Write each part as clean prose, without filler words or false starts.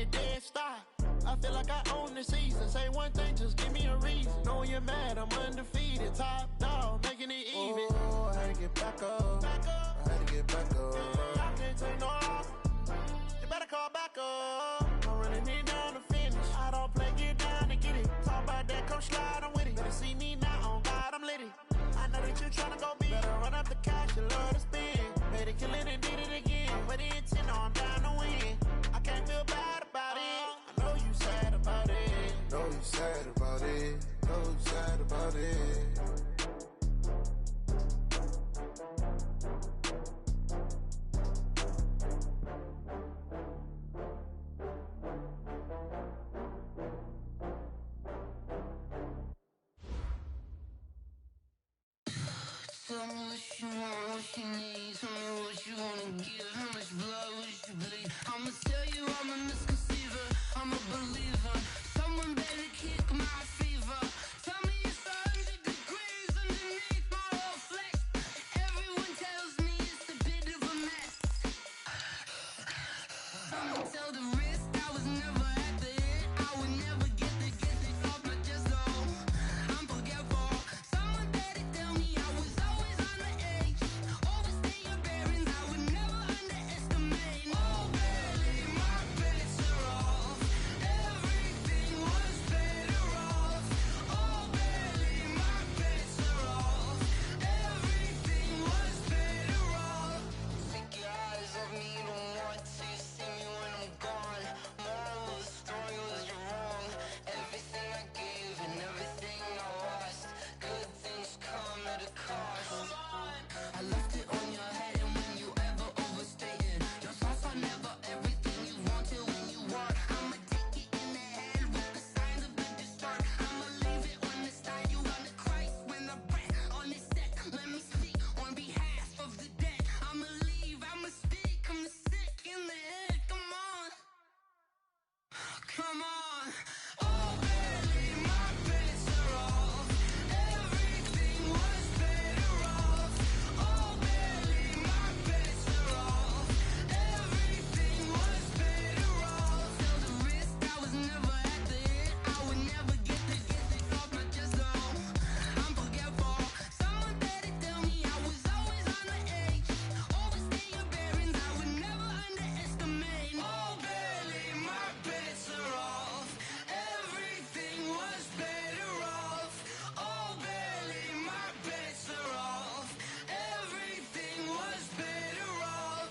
it dead stop. I feel like I own the season. Say one thing, just give me a reason. Know you're mad, I'm undefeated. Top dog, making it even. Oh, I had to get back up. I had to get back up. I can't take no off. You better call back up. I'm running it down to finish. I don't play, get down to get it. Talk about that, come slide, I'm with it. Better see me now, on God, I'm lit it. I know that you tryna go big. Better run up the cash, you love to spend. Made it, kill it, and did it again. But the intent, I'm down to win. I can't feel bad about it. I know you sad about it. Know you sad about it. Know you sad about it. Tell me what you want, what you need. Tell me what you wanna give. How much blood would you bleed? I'ma tell you I'm a misconceiver. I'm a believer. Someone better kick my fever. Tell me it's 100 degrees underneath my whole flesh. Everyone tells me it's a bit of a mess. I'ma tell the risk I was never at the end. I would never get this off my chest though. I'm forgetful. Someone better tell me I was always on the edge. Overstay your bearings, I would never underestimate. Oh baby, my bets are off. Everything was better off. Oh baby, my bets are off. Everything was better off. Take your eyes off me, don't want to see me when I'm gone. Moral of the story was you're wrong. Everything I gave and everything I lost. Good things come at a cost. I left it on your head, and when you ever overstay it, your thoughts are never everything you want till when you want. I'ma take it in the head with the signs of the distort. I'ma leave it on the side. You on the Christ when the breath on this set. Let me speak on behalf of the dead. I'ma leave, I'ma speak. I'm sick in the head. Come on, come on. Oh baby, my bets are off. Everything was better off. Oh baby, my bets are off. Everything was better off. Tell the risk I was never at the end. I would never get this off my chest though. I'm forgetful. Someone better tell me I was always on the edge. Overstay your bearings, I would never underestimate. Oh baby, my bets are off. Everything was better off. Oh baby, my bets are off. Everything was better off.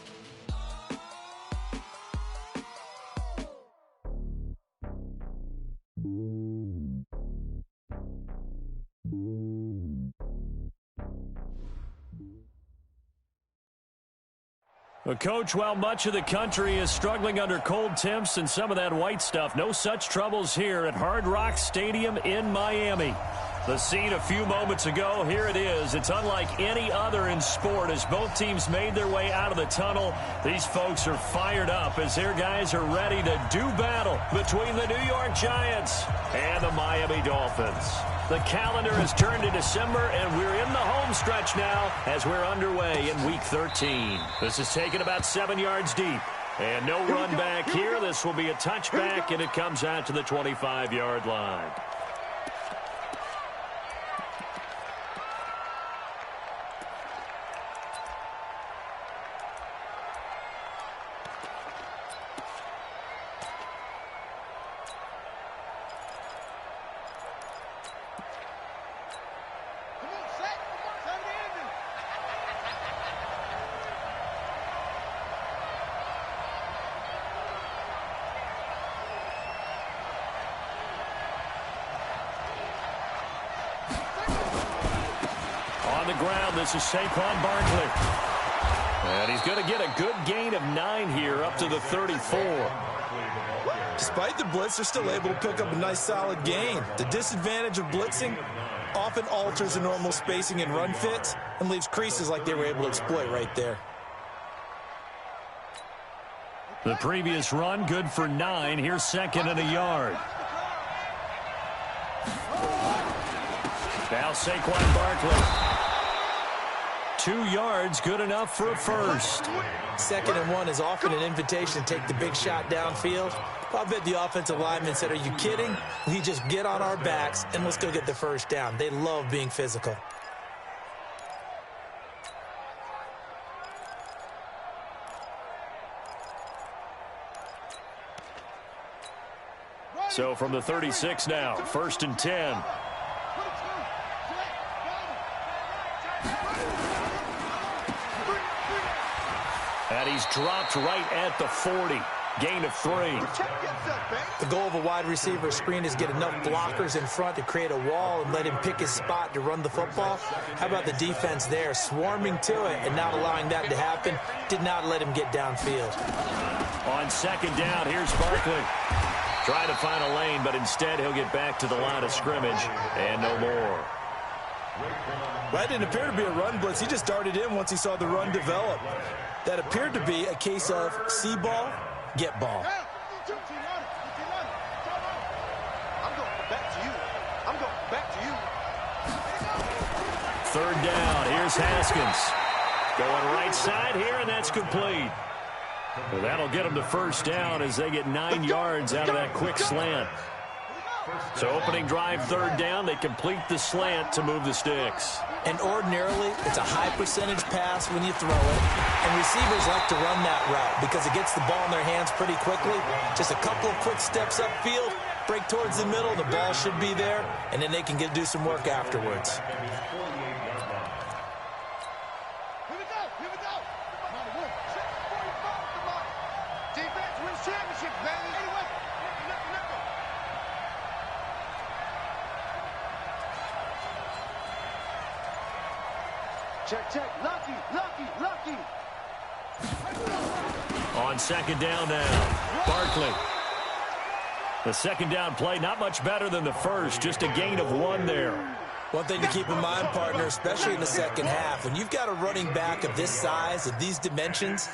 Well, Coach, while much of the country is struggling under cold temps and some of that white stuff, no such troubles here at Hard Rock Stadium in Miami. The scene a few moments ago, here it is. It's unlike any other in sport as both teams made their way out of the tunnel. These folks are fired up as their guys are ready to do battle between the New York Giants and the Miami Dolphins. The calendar has turned to December, and we're in the home stretch now as we're underway in Week 13. This is taken about 7 yards deep. And no run back here. This will be a touchback, and it comes out to the 25-yard line. This is Saquon Barkley. And he's going to get a good gain of 9 here up to the 34. Despite the blitz, they're still able to pick up a nice solid gain. The disadvantage of blitzing often alters the normal spacing and run fits and leaves creases like they were able to exploit right there. The previous run good for 9. Here's 2nd and a yard. Now Saquon Barkley. 2 yards, good enough for a first. 2nd and 1 is often an invitation to take the big shot downfield. I bet the offensive lineman said, are you kidding? We just get on our backs and let's go get the first down. They love being physical. So from the 36 now, 1st and 10. And he's dropped right at the 40. Gain of 3. The goal of a wide receiver screen is get enough blockers in front to create a wall and let him pick his spot to run the football. How about the defense there, swarming to it and not allowing that to happen? Did not let him get downfield. On 2nd down, here's Barkley. Trying to find a lane, but instead he'll get back to the line of scrimmage and no more. That didn't appear to be a run blitz. He just darted in once he saw the run develop. That appeared to be a case of see ball, get ball. I'm going back to you. I'm going back to you. 3rd down, here's Haskins. Going right side here, and that's complete. Well, that'll get them to 1st down as they get 9 yards out of that quick slant. So opening drive 3rd down, they complete the slant to move the sticks. And ordinarily, it's a high percentage pass when you throw it. And receivers like to run that route because it gets the ball in their hands pretty quickly. Just a couple of quick steps upfield, break towards the middle, the ball should be there, and then they can do some work afterwards. Check. Lucky. On 2nd down now, Barkley. The 2nd down play, not much better than the first, just a gain of 1 there. One thing to keep in mind, partner, especially in the second half, when you've got a running back of this size, of these dimensions,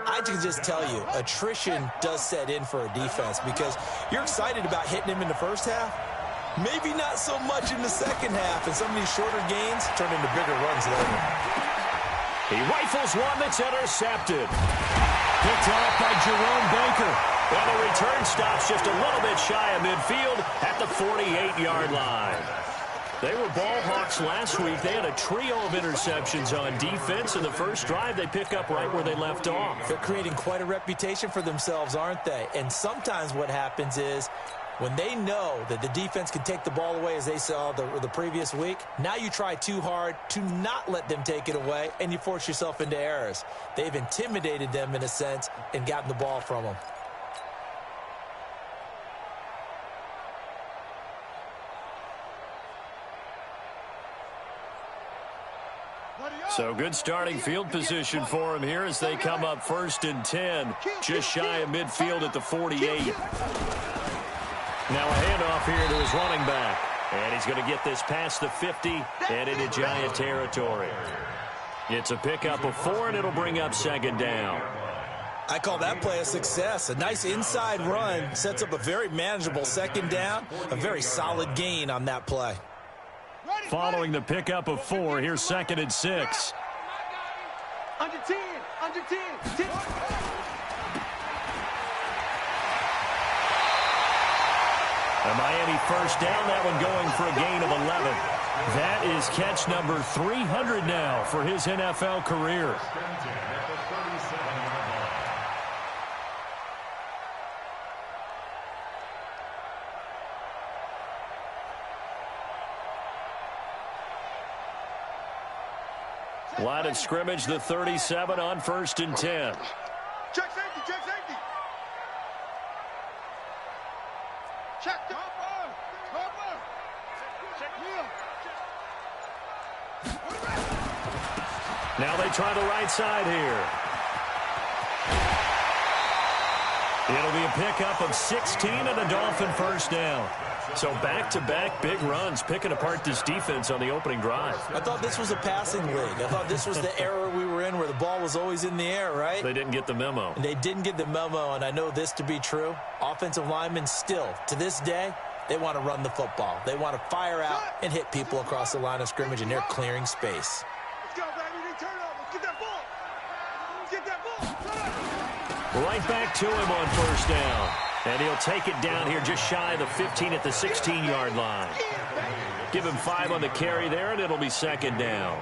I can just tell you, attrition does set in for a defense because you're excited about hitting him in the first half. Maybe not so much in the second half, and some of these shorter gains turn into bigger runs later. He rifles one that's intercepted. Picked off by Jerome Baker. Well, the return stops just a little bit shy of midfield at the 48-yard line. They were ball hawks last week. They had a trio of interceptions on defense. In the first drive, they pick up right where they left off. They're creating quite a reputation for themselves, aren't they? And sometimes what happens is when they know that the defense can take the ball away, as they saw the previous week, now you try too hard to not let them take it away, and you force yourself into errors. They've intimidated them in a sense and gotten the ball from them. So good starting field position for him here as they come up 1st and 10, just shy of midfield at the 48. Now a handoff here to his running back. And he's going to get this past the 50 and into Giant territory. It's a pickup of 4, and it'll bring up 2nd down. I call that play a success. A nice inside run sets up a very manageable 2nd down. A very solid gain on that play. Following the pickup of 4, here's 2nd and 6. Under 10. A Miami 1st down, that one going for a gain of 11. That is catch number 300 now for his NFL career. Line of scrimmage, the 37 on 1st and 10. Check safety. Check the Now they try the right side here. It'll be a pickup of 16 and a Dolphin 1st down. So back-to-back big runs, picking apart this defense on the opening drive. I thought this was a passing league. I thought this was the era we were in where the ball was always in the air, right? They didn't get the memo. And they didn't get the memo, and I know this to be true. Offensive linemen still, to this day, they want to run the football. They want to fire out and hit people across the line of scrimmage, and they're clearing space. Let's go, baby. Return Right back to him on first down. And he'll take it down here just shy of the 15 at the 16-yard line. Give him 5 on the carry there, and it'll be second down.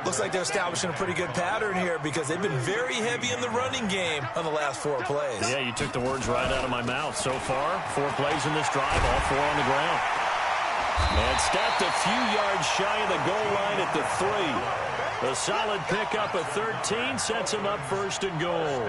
Looks like they're establishing a pretty good pattern here because they've been very heavy in the running game on the last 4 plays. Yeah, you took the words right out of my mouth. So far, 4 plays in this drive, all 4 on the ground. And stopped a few yards shy of the goal line at the 3. A solid pickup of 13 sets him up first and goal.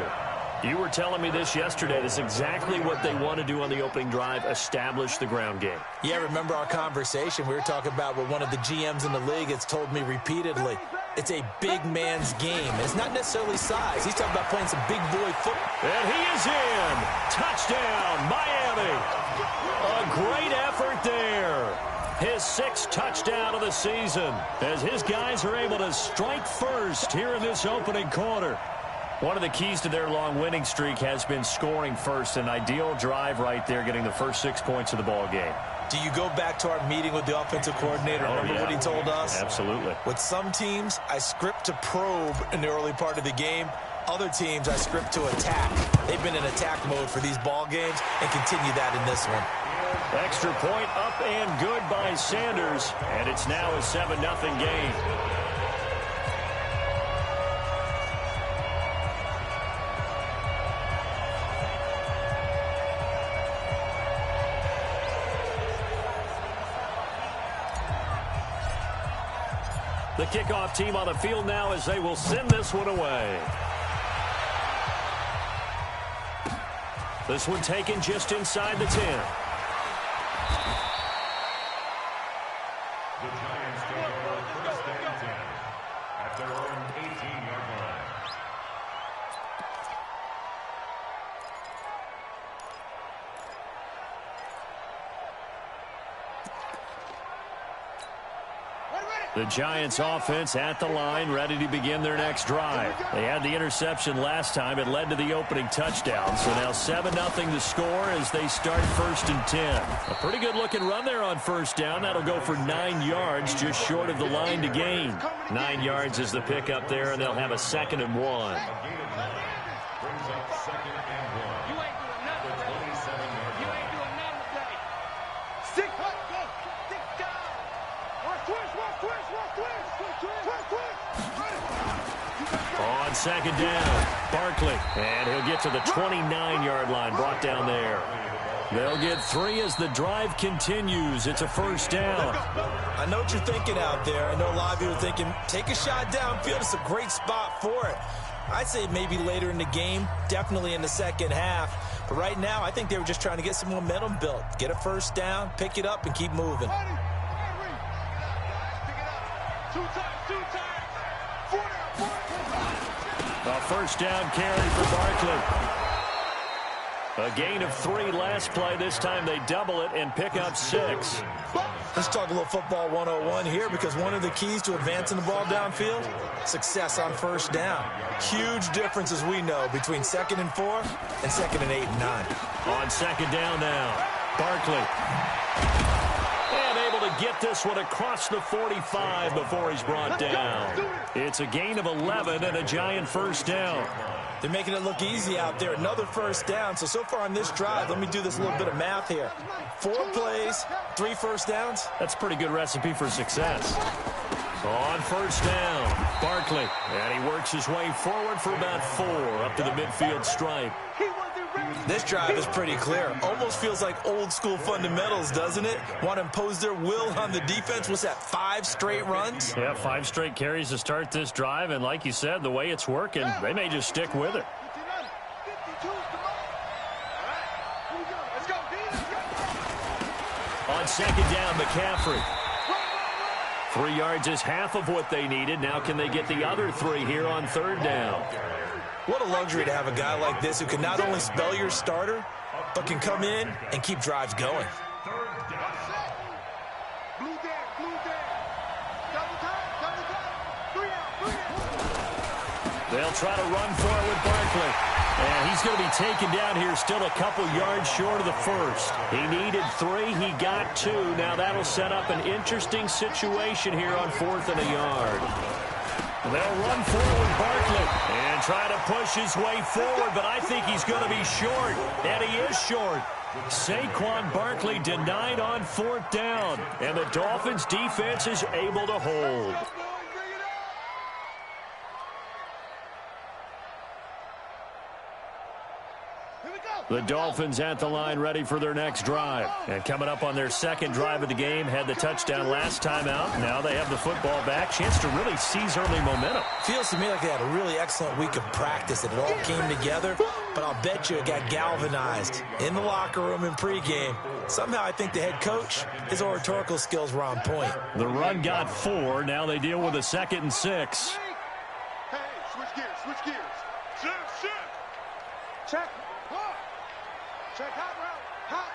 You were telling me this yesterday. That's exactly what they want to do on the opening drive, establish the ground game. Yeah, remember our conversation? We were talking about what one of the GMs in the league has told me repeatedly. It's a big man's game. And it's not necessarily size. He's talking about playing some big boy football. And he is in. Touchdown, Miami. A great effort there. His 6th touchdown of the season as his guys are able to strike first here in this opening quarter. One of the keys to their long winning streak has been scoring first. An ideal drive right there, getting the first 6 points of the ball game. Do you go back to our meeting with the offensive coordinator? Remember what he told us? Absolutely. With some teams, I script to probe in the early part of the game. Other teams, I script to attack. They've been in attack mode for these ball games and continue that in this one. Extra point up and good by Sanders. And it's now a 7-0 game. The kickoff team on the field now as they will send this one away. This one taken just inside the 10. The Giants take over first and 10 at their own 18-yard line. The Giants offense at the line, ready to begin their next drive. They had the interception last time. It led to the opening touchdown. So now 7-0 the score as they start first and 10. A pretty good looking run there on first down. That'll go for 9 yards, just short of the line to gain. 9 yards is the pickup there, and they'll have a 2nd and 1. Brings up 2nd and 1. You ain't doing nothing. The 27-yard You line. ain't doing nothing today. Stick down. On 2nd down, Barkley. And he'll get to the 29-yard line, brought down there. They'll get 3 as the drive continues. It's a first down. I know what you're thinking out there. I know a lot of you are thinking, take a shot downfield. It's a great spot for it. I'd say maybe later in the game, definitely in the second half. But right now, I think they were just trying to get some momentum built. Get a first down, pick it up, and keep moving. A first down carry for Barkley. A gain of 3 last play. This time they double it and pick up 6. Let's talk a little football 101 here, because one of the keys to advancing the ball downfield, success on first down. Huge difference, as we know, between 2nd and 4 and 2nd and 8 and 9. On 2nd down now, Barkley. And able to get this one across the 45 before he's brought down. It's a gain of 11 and a Giant first down. They're making it look easy out there. Another first down. So far on this drive, let me do this little bit of math here. 4 plays, 3 first downs. That's a pretty good recipe for success. On first down, Barkley. And he works his way forward for about 4 up to the midfield stripe. This drive is pretty clear. Almost feels like old school fundamentals, doesn't it? Want to impose their will on the defense. What's that, 5 straight runs? Yeah, 5 straight carries to start this drive. And like you said, the way it's working, they may just stick with it. On 2nd down, McCaffrey. 3 yards is half of what they needed. Now can they get the other 3 here on 3rd down? What a luxury to have a guy like this who can not only spell your starter, but can come in and keep drives going. They'll try to run for it with Barkley. And he's going to be taken down here, still a couple yards short of the first. He needed 3. He got 2. Now that'll set up an interesting situation here on 4th and a yard. They'll run forward, Barkley, and try to push his way forward, but I think he's going to be short, and he is short. Saquon Barkley denied on 4th down, and the Dolphins' defense is able to hold. The Dolphins at the line ready for their next drive. And coming up on their second drive of the game, had the touchdown last time out. Now they have the football back. Chance to really seize early momentum. Feels to me like they had a really excellent week of practice and it all came together. But I'll bet you it got galvanized in the locker room in pregame. Somehow I think the head coach, his oratorical skills were on point. The run got 4. Now they deal with a 2nd and 6. Hey, switch gears, switch gears. Shift. Check. Hot. Check hot route. Hot.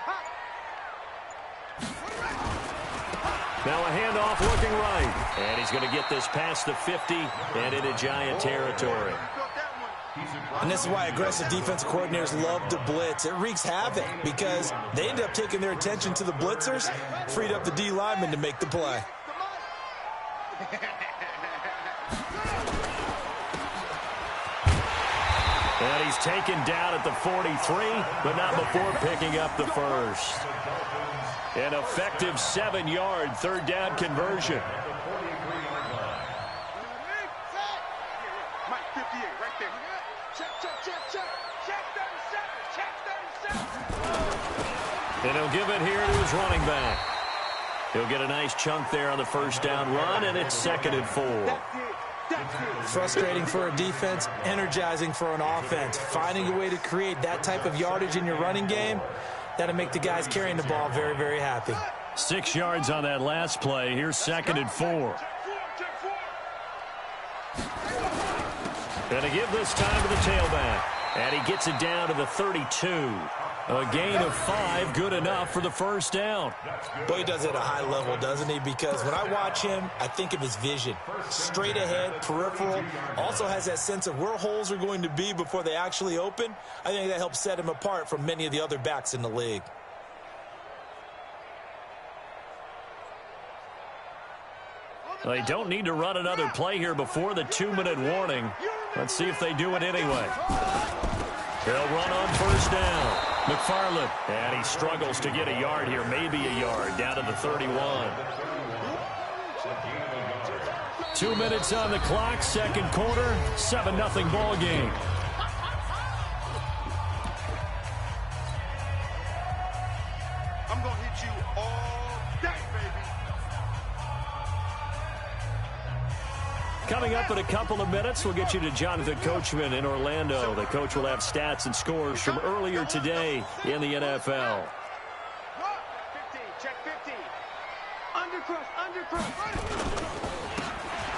Now a handoff looking right. And he's going to get this past the 50 and into Giant territory. And this is why aggressive defensive coordinators love to blitz. It wreaks havoc because they end up taking their attention to the blitzers, freed up the D lineman to make the play. And he's taken down at the 43, but not before picking up the first. An effective 7-yard 3rd down conversion. Mike 58 right there. Check 37. And he'll give it here to his running back. He'll get a nice chunk there on the 1st down run, and it's 2nd and 4. Frustrating for a defense, energizing for an offense. Finding a way to create that type of yardage in your running game, that'll make the guys carrying the ball very, very happy. 6 yards on that last play. Here's 2nd and 4. And to give this time to the tailback. And he gets it down to the 32. A gain of 5, good enough for the 1st down. Boy, he does it at a high level, doesn't he? Because when I watch him, I think of his vision. Straight ahead, peripheral, also has that sense of where holes are going to be before they actually open. I think that helps set him apart from many of the other backs in the league. They don't need to run another play here before the 2-minute warning. Let's see if they do it anyway. They'll run on 1st down. McFarland, and he struggles to get a yard here, maybe a yard, down to the 31. 2 minutes on the clock, 2nd quarter, 7-0 ball game. I'm going to hit you all day, baby. Coming up in a couple of minutes, we'll get you to Jonathan Coachman in Orlando. The coach will have stats and scores from earlier today in the NFL. 15, check 15. Undercrush.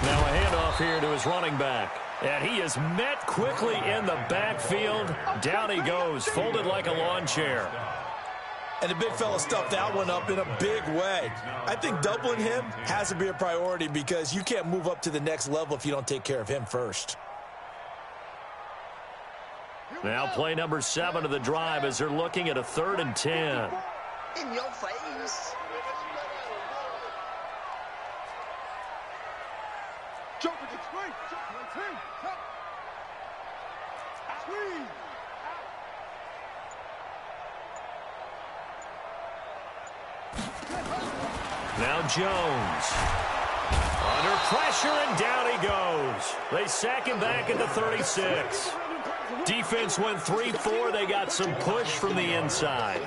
Now a handoff here to his running back. And he is met quickly in the backfield. Down he goes, folded like a lawn chair. And the big fella stuffed that one up in a big way. I think doubling him has to be a priority because you can't move up to the next level if you don't take care of him first. Now play number 7 of the drive as they're looking at a 3rd and 10. In your face. Jump with the swing. Swing. Now Jones. Under pressure, and down he goes. They sack him back at the 36. Defense went 3-4. They got some push from the inside.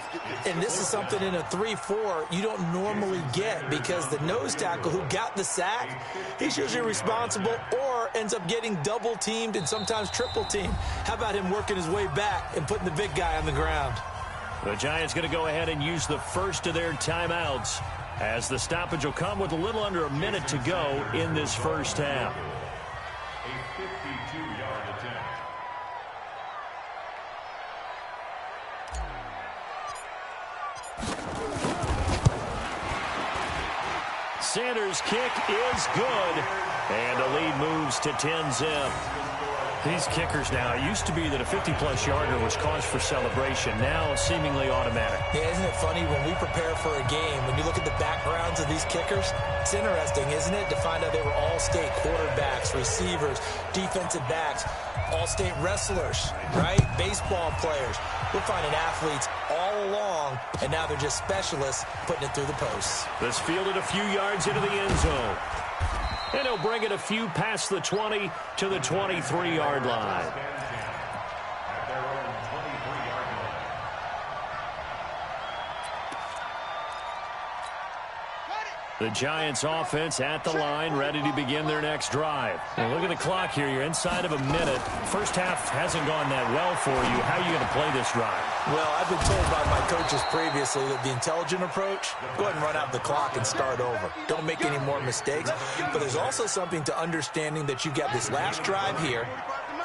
And this is something in a 3-4 you don't normally get because the nose tackle who got the sack, he's usually responsible or ends up getting double teamed and sometimes triple teamed. How about him working his way back and putting the big guy on the ground? The Giants going to go ahead and use the first of their timeouts as the stoppage will come with a little under a minute to go in this first half. A 52-yard attempt. Sanders' kick is good, and the lead moves to 10-zip. These kickers now, it used to be that a 50-plus yarder was cause for celebration. Now seemingly automatic. Yeah, isn't it funny when we prepare for a game, when you look at the backgrounds of these kickers, it's interesting, isn't it, to find out they were all-state quarterbacks, receivers, defensive backs, all-state wrestlers, right? Baseball players. We're finding athletes all along, and now they're just specialists putting it through the posts. This fielded a few yards into the end zone. And he'll bring it a few past the 20 to the 23-yard line. The Giants offense at the line, ready to begin their next drive. And look at the clock here. You're inside of a minute. First half hasn't gone that well for you. How are you going to play this drive? Well, I've been told by my coaches previously that the intelligent approach, go ahead and run out the clock and start over. Don't make any more mistakes. But there's also something to understanding that you got this last drive here.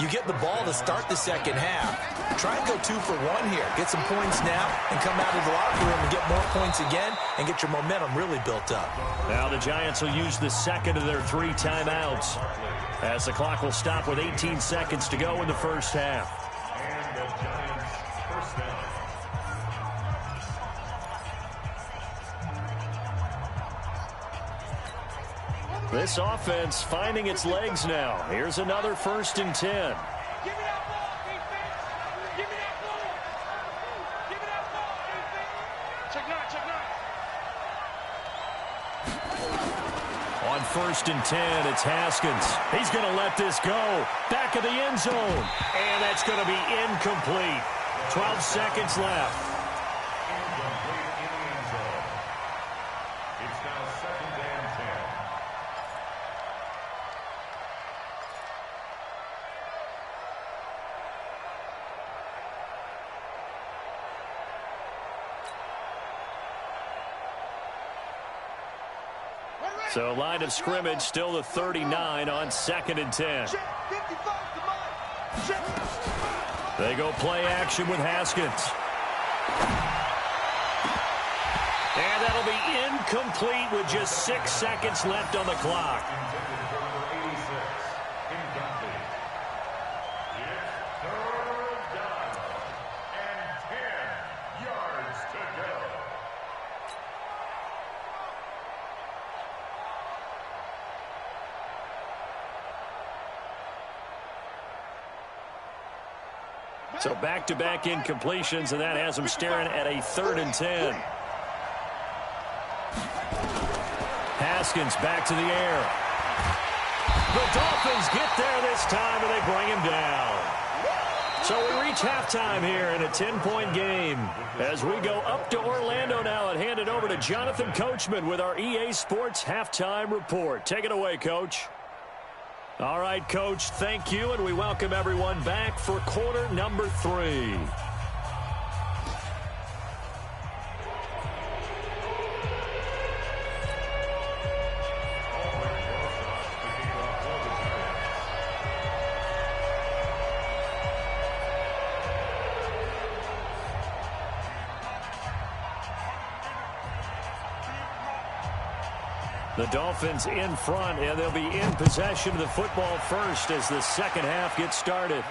You get the ball to start the second half. Try and go 2 for 1 here. Get some points now and come out of the locker room and get more points again and get your momentum really built up. Now the Giants will use the second of their 3 timeouts as the clock will stop with 18 seconds to go in the first half. And the Giants first down. This offense finding its legs now. Here's another 1st and 10. Give me that ball, defense. Give me that ball. Give me that ball, defense. Check 9, check 9. On 1st and 10, it's Haskins. He's going to let this go. Back of the end zone. And that's going to be incomplete. 12 seconds left. Incomplete in the end zone. It's now 2nd and 10. So line of scrimmage still the 39 on 2nd and 10. They go play action with Haskins. And that'll be incomplete with just 6 seconds left on the clock. So back-to-back incompletions, and that has them staring at a 3rd and 10. Haskins back to the air. The Dolphins get there this time, and they bring him down. So we reach halftime here in a 10-point game. As we go up to Orlando now and hand it over to Jonathan Coachman with our EA Sports Halftime Report. Take it away, Coach. All right, Coach, thank you, and we welcome everyone back for quarter number 3. The Dolphins in front, and they'll be in possession of the football first as the second half gets started.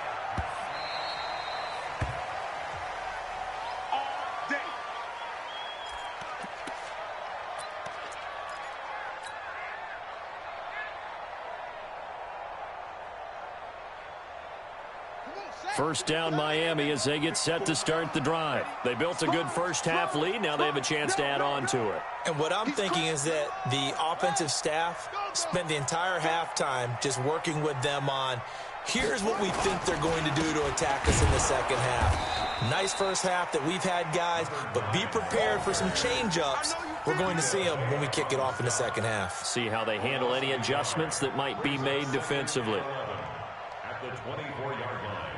First down Miami as they get set to start the drive. They built a good first half lead. Now they have a chance to add on to it. And what I'm thinking is that the offensive staff spent the entire halftime just working with them on, here's what we think they're going to do to attack us in the second half. Nice first half that we've had, guys, but be prepared for some change-ups. We're going to see them when we kick it off in the second half. See how they handle any adjustments that might be made defensively. At the 24-yard line.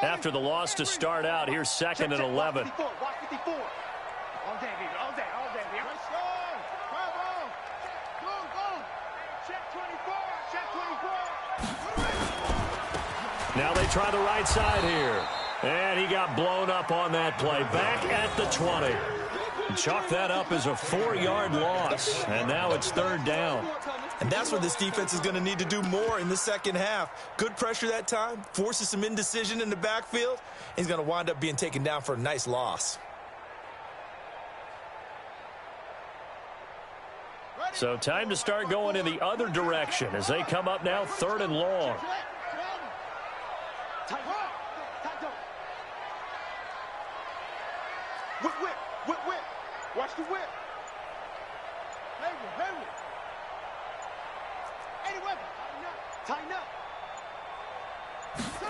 After the loss to start out, here's 2nd and 11. Now they try the right side here. And he got blown up on that play. Back at the 20. Chalk that up as a 4-yard loss. And now it's 3rd down. And that's what this defense is going to need to do more in the second half. Good pressure that time, forces some indecision in the backfield. He's going to wind up being taken down for a nice loss. So time to start going in the other direction as they come up now 3rd and long. Whip. Watch the whip. Tighten up.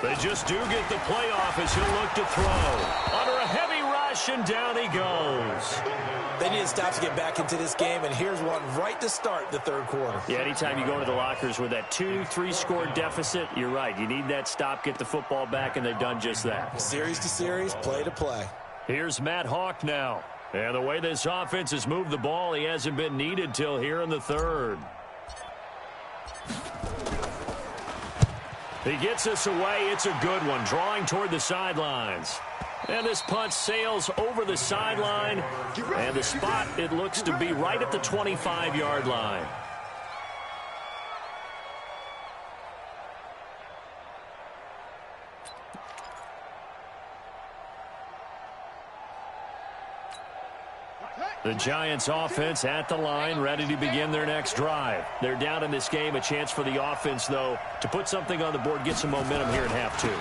They just do get the playoff as he'll look to throw. Under a heavy rush, and down he goes. They need to stop to get back into this game, and here's one right to start the third quarter. Yeah, anytime you go to the lockers with that 2-3 score deficit, you're right. You need that stop, get the football back, and they've done just that. Series to series, play to play. Here's Matt Hawk now. And the way this offense has moved the ball, he hasn't been needed till here in the third. He gets us away. It's a good one, drawing toward the sidelines. And this punt sails over the sideline. And the spot, it looks to be right at the 25-yard line. The Giants offense at the line, ready to begin their next drive. They're down in this game. A chance for the offense, though, to put something on the board, get some momentum here in half two.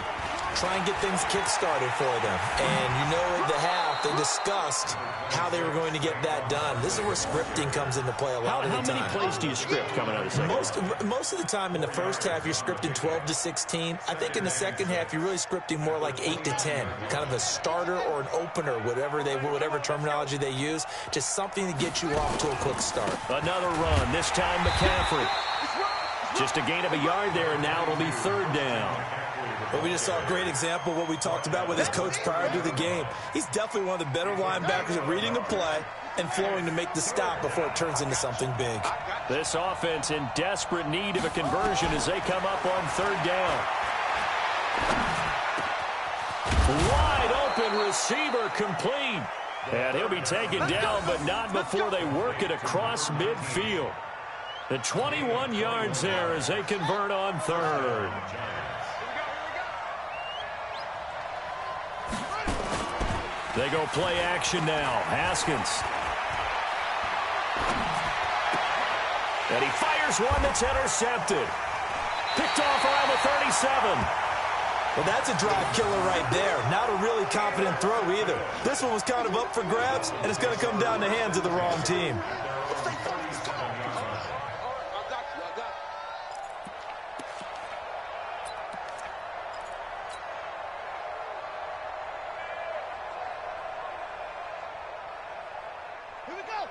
Try and get things kick-started for them. And you know at the half, they discussed how they were going to get that done. This is where scripting comes into play a lot of the time. How many plays do you script coming out of the second? Most of the time in the first half, you're scripting 12 to 16. I think in the second half, you're really scripting more like 8 to 10. Kind of a starter or an opener, whatever terminology they use. Just something to get you off to a quick start. Another run, this time McCaffrey. Just a gain of a yard there, and now it'll be 3rd down. But we just saw a great example of what we talked about with his coach prior to the game. He's definitely one of the better linebackers at reading the play and flowing to make the stop before it turns into something big. This offense in desperate need of a conversion as they come up on 3rd down. Wide open receiver complete. And he'll be taken down, but not before they work it across midfield. The 21 yards there as they convert on 3rd. They go play action now. Haskins. And he fires one that's intercepted. Picked off around the 37. Well, that's a drive killer right there. Not a really confident throw either. This one was kind of up for grabs, and it's going to come down the hands of the wrong team.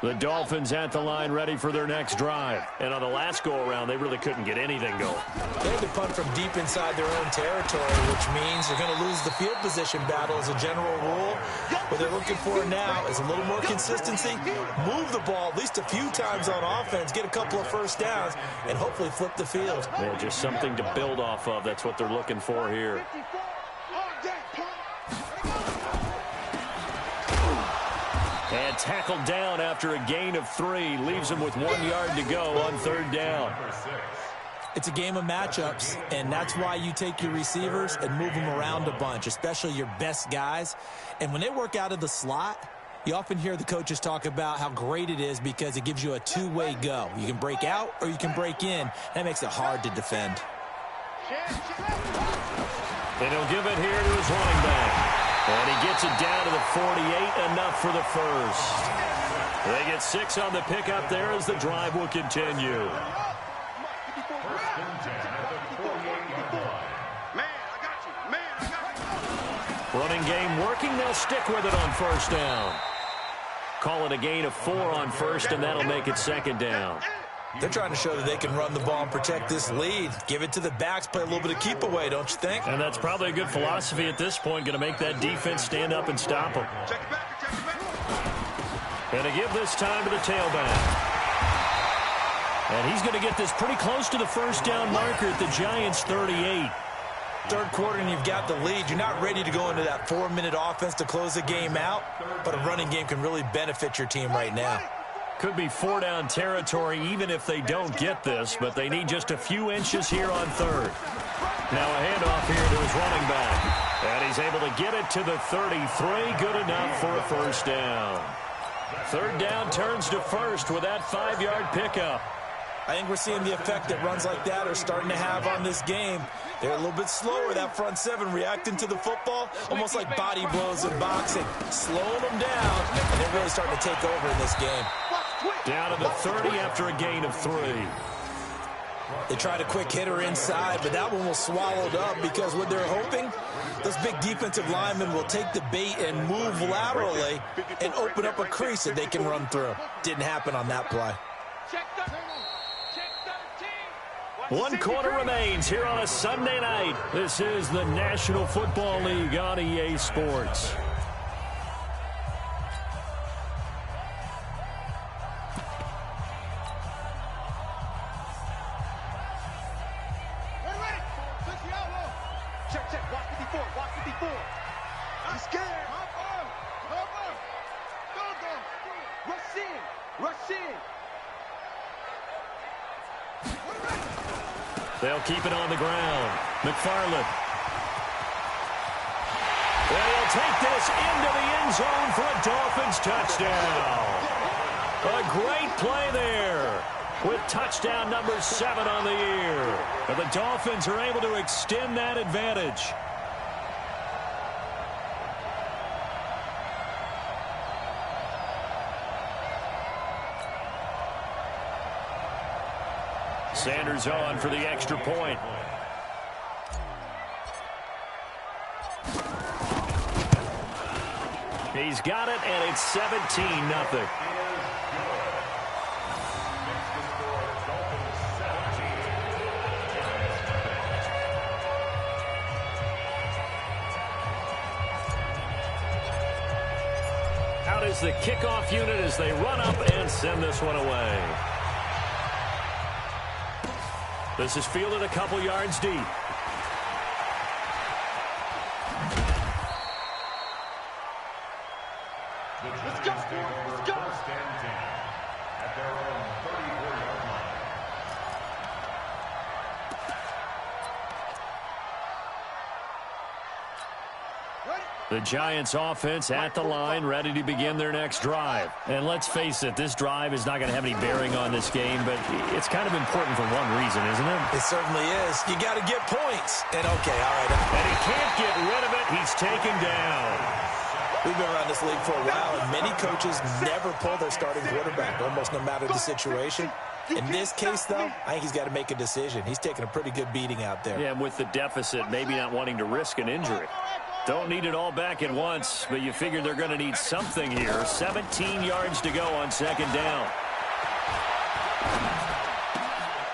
The Dolphins at the line ready for their next drive. And on the last go-around, they really couldn't get anything going. They had to punt from deep inside their own territory, which means they're going to lose the field position battle as a general rule. What they're looking for now is a little more consistency, move the ball at least a few times on offense, get a couple of first downs, and hopefully flip the field. Yeah, just something to build off of. That's what they're looking for here. And tackled down after a gain of 3. Leaves him with 1 yard to go on 3rd down. It's a game of matchups, and that's why you take your receivers and move them around a bunch, especially your best guys. And when they work out of the slot, you often hear the coaches talk about how great it is because it gives you a two-way go. You can break out or you can break in. That makes it hard to defend. And he'll give it here to his running back. And he gets it down to the 48, enough for the first. They get 6 on the pickup there as the drive will continue. Running game working. They'll stick with it on 1st down. Call it a gain of 4 on 1st, and that'll make it 2nd down. They're trying to show that they can run the ball and protect this lead. Give it to the backs, play a little bit of keep away, don't you think? And that's probably a good philosophy at this point, going to make that defense stand up and stop them. And to give this time to the tailback. And he's going to get this pretty close to the 1st down marker at the Giants' 38. Third quarter and you've got the lead. You're not ready to go into that 4-minute offense to close the game out, but a running game can really benefit your team right now. Could be 4-down territory even if they don't get this, but they need just a few inches here on third. Now a handoff here to his running back. And he's able to get it to the 33. Good enough for a first down. Third down turns to first with that 5-yard pickup. I think we're seeing the effect that runs like that are starting to have on this game. They're a little bit slower, that front seven, reacting to the football, almost like body blows in boxing, slowing them down, and they're really starting to take over in this game. Down to the 30 after a gain of 3. They tried a quick hitter inside, but that one was swallowed up because what they're hoping, those big defensive linemen will take the bait and move laterally and open up a crease that they can run through. Didn't happen on that play. 1 quarter remains here on a Sunday night. This is the National Football League on EA Sports. Check. Watch 54. I'm scared. Go. Rush in. They'll keep it on the ground. McFarland. And he'll take this into the end zone for a Dolphins touchdown. A great play there with touchdown number 7 on the year. And the Dolphins are able to extend that advantage. Sanders on for the extra point. He's got it, and it's 17-0. Out is the kickoff unit as they run up and send this one away. This is fielded a couple yards deep. Let's go. First and 10 at their own 34-yard line. The Giants offense at the line, ready to begin their next drive. And let's face it, this drive is not going to have any bearing on this game, but it's kind of important for one reason, isn't it? It certainly is. You got to get points. And okay, all right. And he can't get rid of it. He's taken down. We've been around this league for a while, and many coaches never pull their starting quarterback, almost no matter the situation. In this case, though, I think he's got to make a decision. He's taking a pretty good beating out there. Yeah, and with the deficit, maybe not wanting to risk an injury. Don't need it all back at once, but you figure they're going to need something here. 17 yards to go on second down.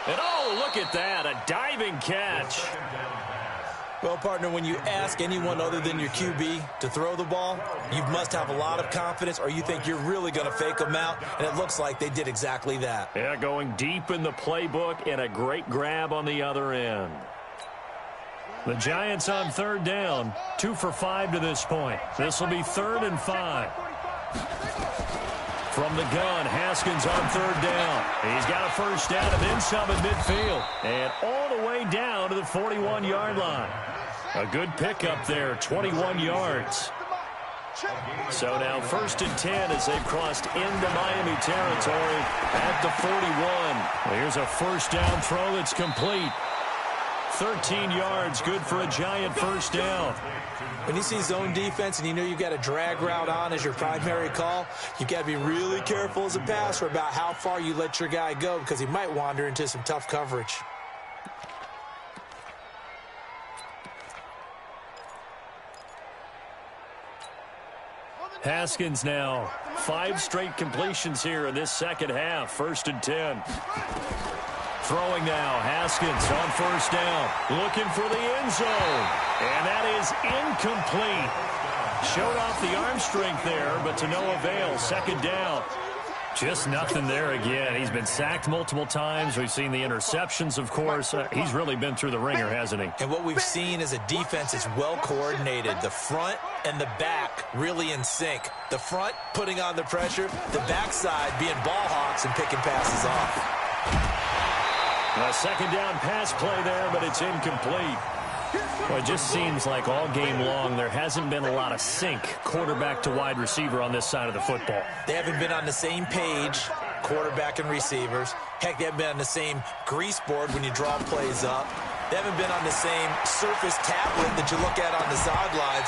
And oh, look at that, a diving catch. Well, partner, when you ask anyone other than your QB to throw the ball, you must have a lot of confidence, or you think you're really going to fake them out, and it looks like they did exactly that. Yeah, going deep in the playbook and a great grab on the other end. The Giants on third down, 2 for 5 to this point. This will be 3rd and 5. From the gun, Haskins on third down. He's got a first down and then some at midfield. And all the way down to the 41-yard line. A good pickup there, 21 yards. So now 1st and 10 as they've crossed into Miami territory at the 41. Here's a first down throw that's complete. 13 yards, good for a Giant first down. When you see zone defense and you know you've got a drag route on as your primary call, you've got to be really careful as a passer about how far you let your guy go because he might wander into some tough coverage. Haskins now, 5 straight completions here in this second half, 1st and 10. Throwing now, Haskins on first down, looking for the end zone, and that is incomplete. Showed off the arm strength there, but to no avail, second down. Just nothing there again. He's been sacked multiple times. We've seen the interceptions, of course. He's really been through the ringer, hasn't he? And what we've seen is a defense that's well coordinated. The front and the back really in sync. The front putting on the pressure, the backside being ball hawks and picking passes off. A second down pass play there, but it's incomplete. Well, it just seems like all game long there hasn't been a lot of sync quarterback to wide receiver on this side of the football. They haven't been on the same page, quarterback and receivers. Heck, they haven't been on the same grease board when you draw plays up. They haven't been on the same surface tablet that you look at on the sidelines.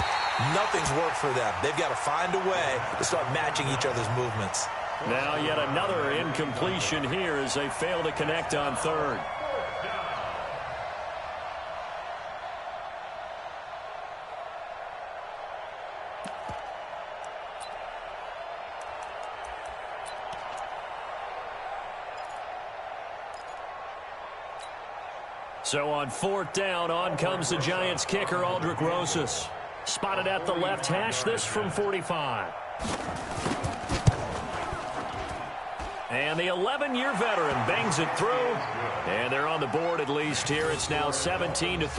Nothing's worked for them. They've got to find a way to start matching each other's movements. Now yet another incompletion here as they fail to connect on third. So on fourth down, on comes the Giants kicker, Aldrich Rosas. Spotted at the left hash, this from 45. And the 11-year veteran bangs it through. And they're on the board at least here. It's now 17-3.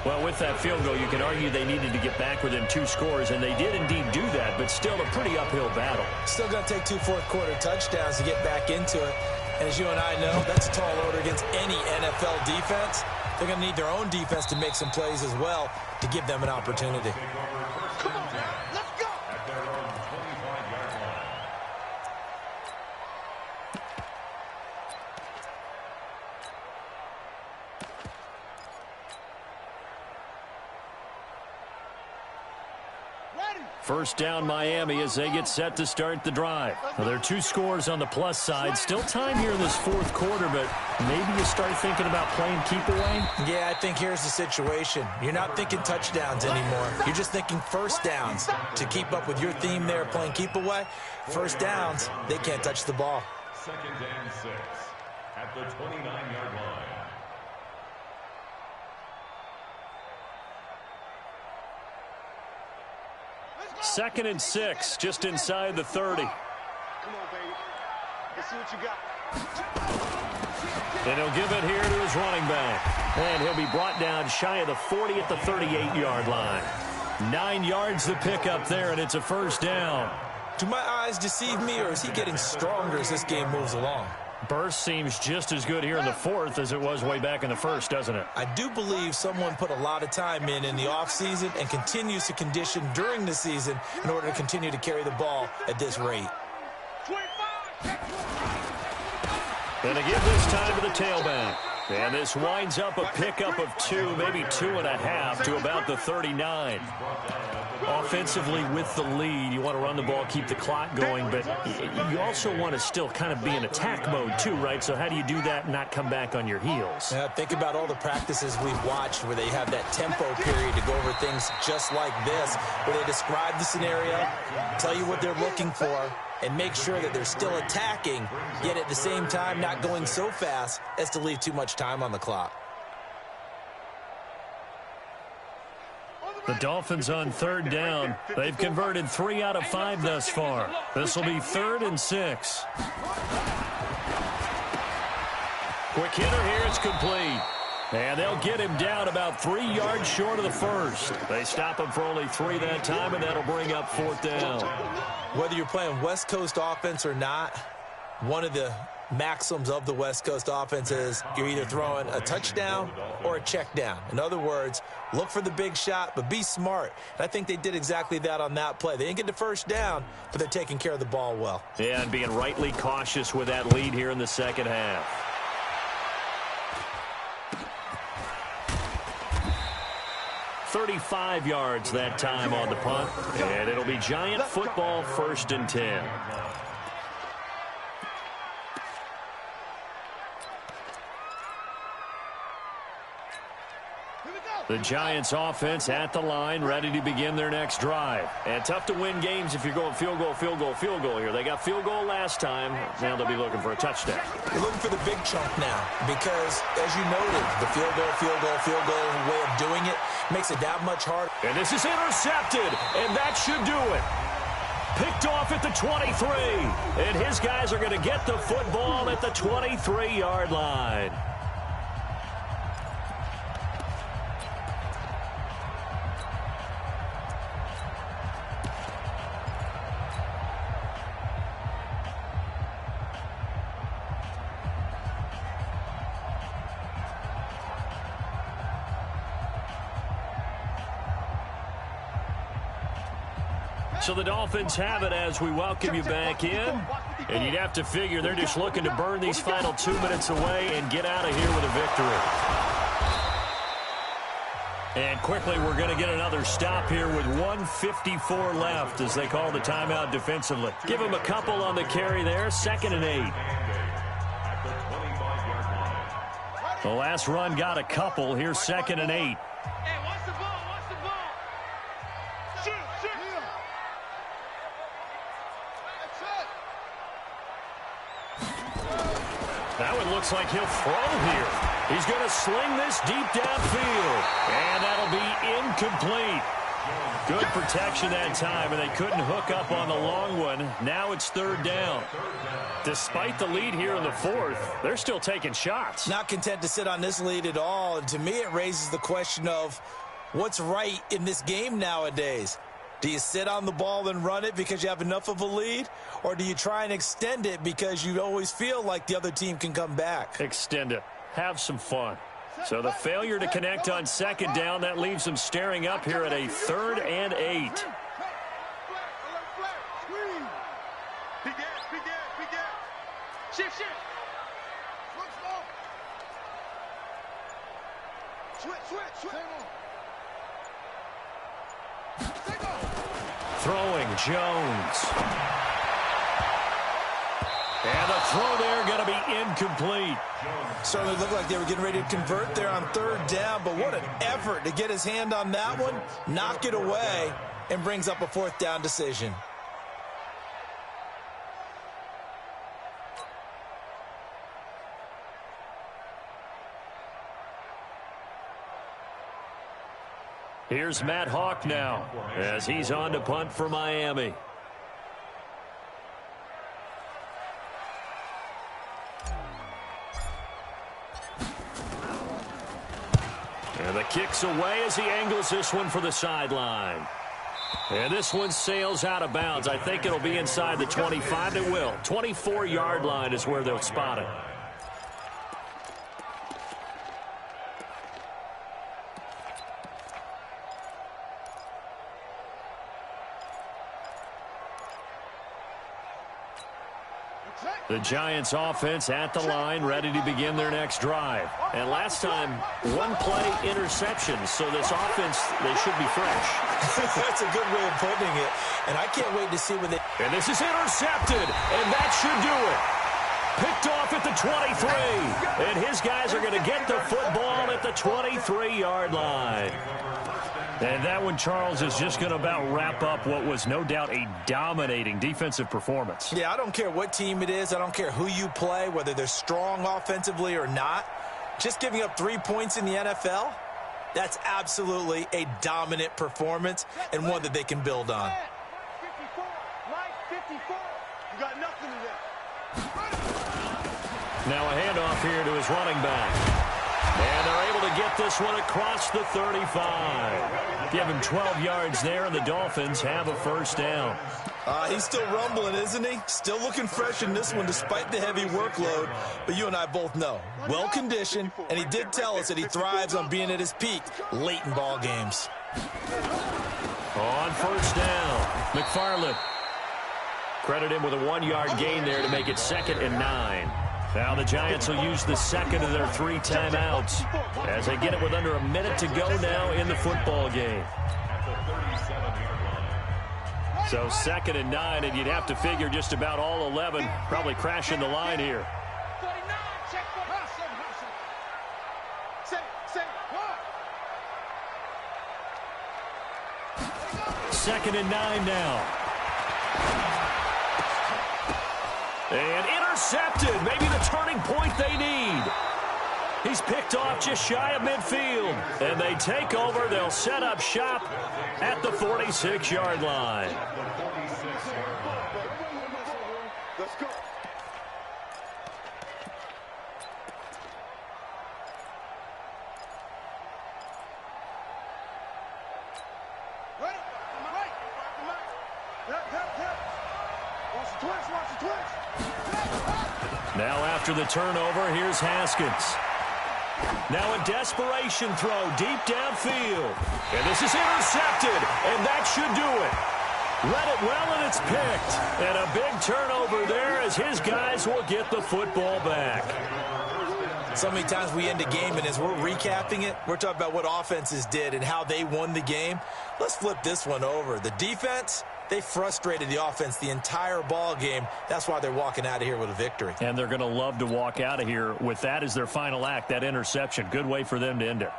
Well, with that field goal, you can argue they needed to get back within 2 scores, and they did indeed do that, but still a pretty uphill battle. Still going to take 2 fourth-quarter touchdowns to get back into it. And as you and I know, that's a tall order against any NFL defense. They're going to need their own defense to make some plays as well to give them an opportunity. Come on, let's go. At their own 25-yard line. First down Miami as they get set to start the drive. Well, there are 2 scores on the plus side. Still time here in this fourth quarter, but maybe you start thinking about playing keep away? Yeah, I think here's the situation. You're not thinking touchdowns anymore. You're just thinking first downs. To keep up with your theme there, playing keep away, first downs, they can't touch the ball. 2nd and 6 at the 29-yard line. Second and 6, just inside the 30. Come on, baby. Let's see what you got. And he'll give it here to his running back. And he'll be brought down shy of the 40 at the 38-yard line. 9 yards to pick up there, and it's a first down. Do my eyes deceive me, or is he getting stronger as this game moves along? Burst seems just as good here in the fourth as it was way back in the first, doesn't it? I do believe someone put a lot of time in the offseason and continues to condition during the season in order to continue to carry the ball at this rate. 25. And to give this time to the tailback. And this winds up a pickup of 2, maybe 2.5 to about the 39. Offensively with the lead, you want to run the ball, keep the clock going, but you also want to still kind of be in attack mode too, right? So how do you do that and not come back on your heels? Yeah, think about all the practices we've watched where they have that tempo period to go over things just like this, where they describe the scenario, tell you what they're looking for, and make sure that they're still attacking, yet at the same time not going so fast as to leave too much time on the clock. The Dolphins on third down. They've converted 3 out of 5 thus far. This will be 3rd and 6. Quick hitter here. It's complete. And they'll get him down about 3 yards short of the first. They stop him for only 3 that time, and that'll bring up 4th down. Whether you're playing West Coast offense or not, one of the maxims of the West Coast offense is you're either throwing a touchdown or a check down. In other words, look for the big shot, but be smart. And I think they did exactly that on that play. They didn't get the first down, but they're taking care of the ball well. Yeah, and being rightly cautious with that lead here in the second half. "35 yards that time on the punt, and it'll be Giant football, 1st and 10. The Giants offense at the line, ready to begin their next drive. And tough to win games if you're going field goal, field goal, field goal here. They got field goal last time. Now they'll be looking for a touchdown. You're looking for the big chunk now because, as you noted, the field goal way of doing it makes it that much harder. And this is intercepted, and that should do it. picked off at the 23. And his guys are going to get the football at the 23-yard line. So the Dolphins have it as we welcome you back in. And you'd have to figure they're just looking to burn these final 2 minutes away and get out of here with a victory. And quickly, we're going to get another stop here with 1:54 left as they call the timeout defensively. Give them a couple on the carry there, 2nd and 8. The last run got a couple. Here's 2nd and 8. Now it looks like he'll throw here. He's going to sling this deep downfield. And that'll be incomplete. Good protection that time, and they couldn't hook up on the long one. Now it's 3rd down. Despite the lead here in the 4th, they're still taking shots. Not content to sit on this lead at all. And to me, it raises the question of what's right in this game nowadays. Do you sit on the ball and run it because you have enough of a lead? Or do you try and extend it because you always feel like the other team can come back? Extend it. Have some fun. So the failure to connect on 2nd down, that leaves them staring up here at a 3rd and 8. Shift. Switch. Throwing Jones. And the throw there going to be incomplete. Certainly looked like they were getting ready to convert there on 3rd down, but what an effort to get his hand on that one, knock it away, and brings up a 4th down decision. Here's Matt Hawk now as he's on to punt for Miami. And the kick's away as he angles this one for the sideline. And this one sails out of bounds. I think it'll be inside the 25. It will. 24-yard line is where they'll spot it. The Giants offense at the line, ready to begin their next drive. And last time, 1-play interception. So this offense, they should be fresh. That's a good way of putting it. And I can't wait to see when they... And this is intercepted. And that should do it. Picked off at the 23. And his guys are going to get the football at the 23-yard line. And that one, Charles, is just going to about wrap up what was no doubt a dominating defensive performance. Yeah, I don't care what team it is. I don't care who you play, whether they're strong offensively or not. Just giving up 3 points in the NFL, that's absolutely a dominant performance and one that they can build on. 54, right 54. You got nothing in there. Now a handoff here to his running back. And they're able to get this one across the 35. Give him 12 yards there, and the Dolphins have a 1st down. He's still rumbling, isn't he? Still looking fresh in this one despite the heavy workload. But you and I both know, well-conditioned, and he did tell us that he thrives on being at his peak late in ball games. On 1st down, McFarland. Credit him with a 1-yard gain there to make it 2nd and 9. Now the Giants will use the 2nd of their 3 timeouts as they get it with under a minute to go now in the football game. So 2nd and 9, and you'd have to figure just about all 11 probably crashing the line here. 2nd and 9 now. And intercepted. Maybe the turning point they need. He's picked off just shy of midfield. And they take over. They'll set up shop at the 46-yard line. Let's go. Now after the turnover, here's Haskins. Now a desperation throw deep downfield. And this is intercepted, and that should do it. Read it well, and it's picked. And a big turnover there as his guys will get the football back. So many times we end a game, and as we're recapping it, we're talking about what offenses did and how they won the game. Let's flip this one over. The defense, they frustrated the offense the entire ball game. That's why they're walking out of here with a victory. And they're going to love to walk out of here with that as their final act, that interception. Good way for them to end it.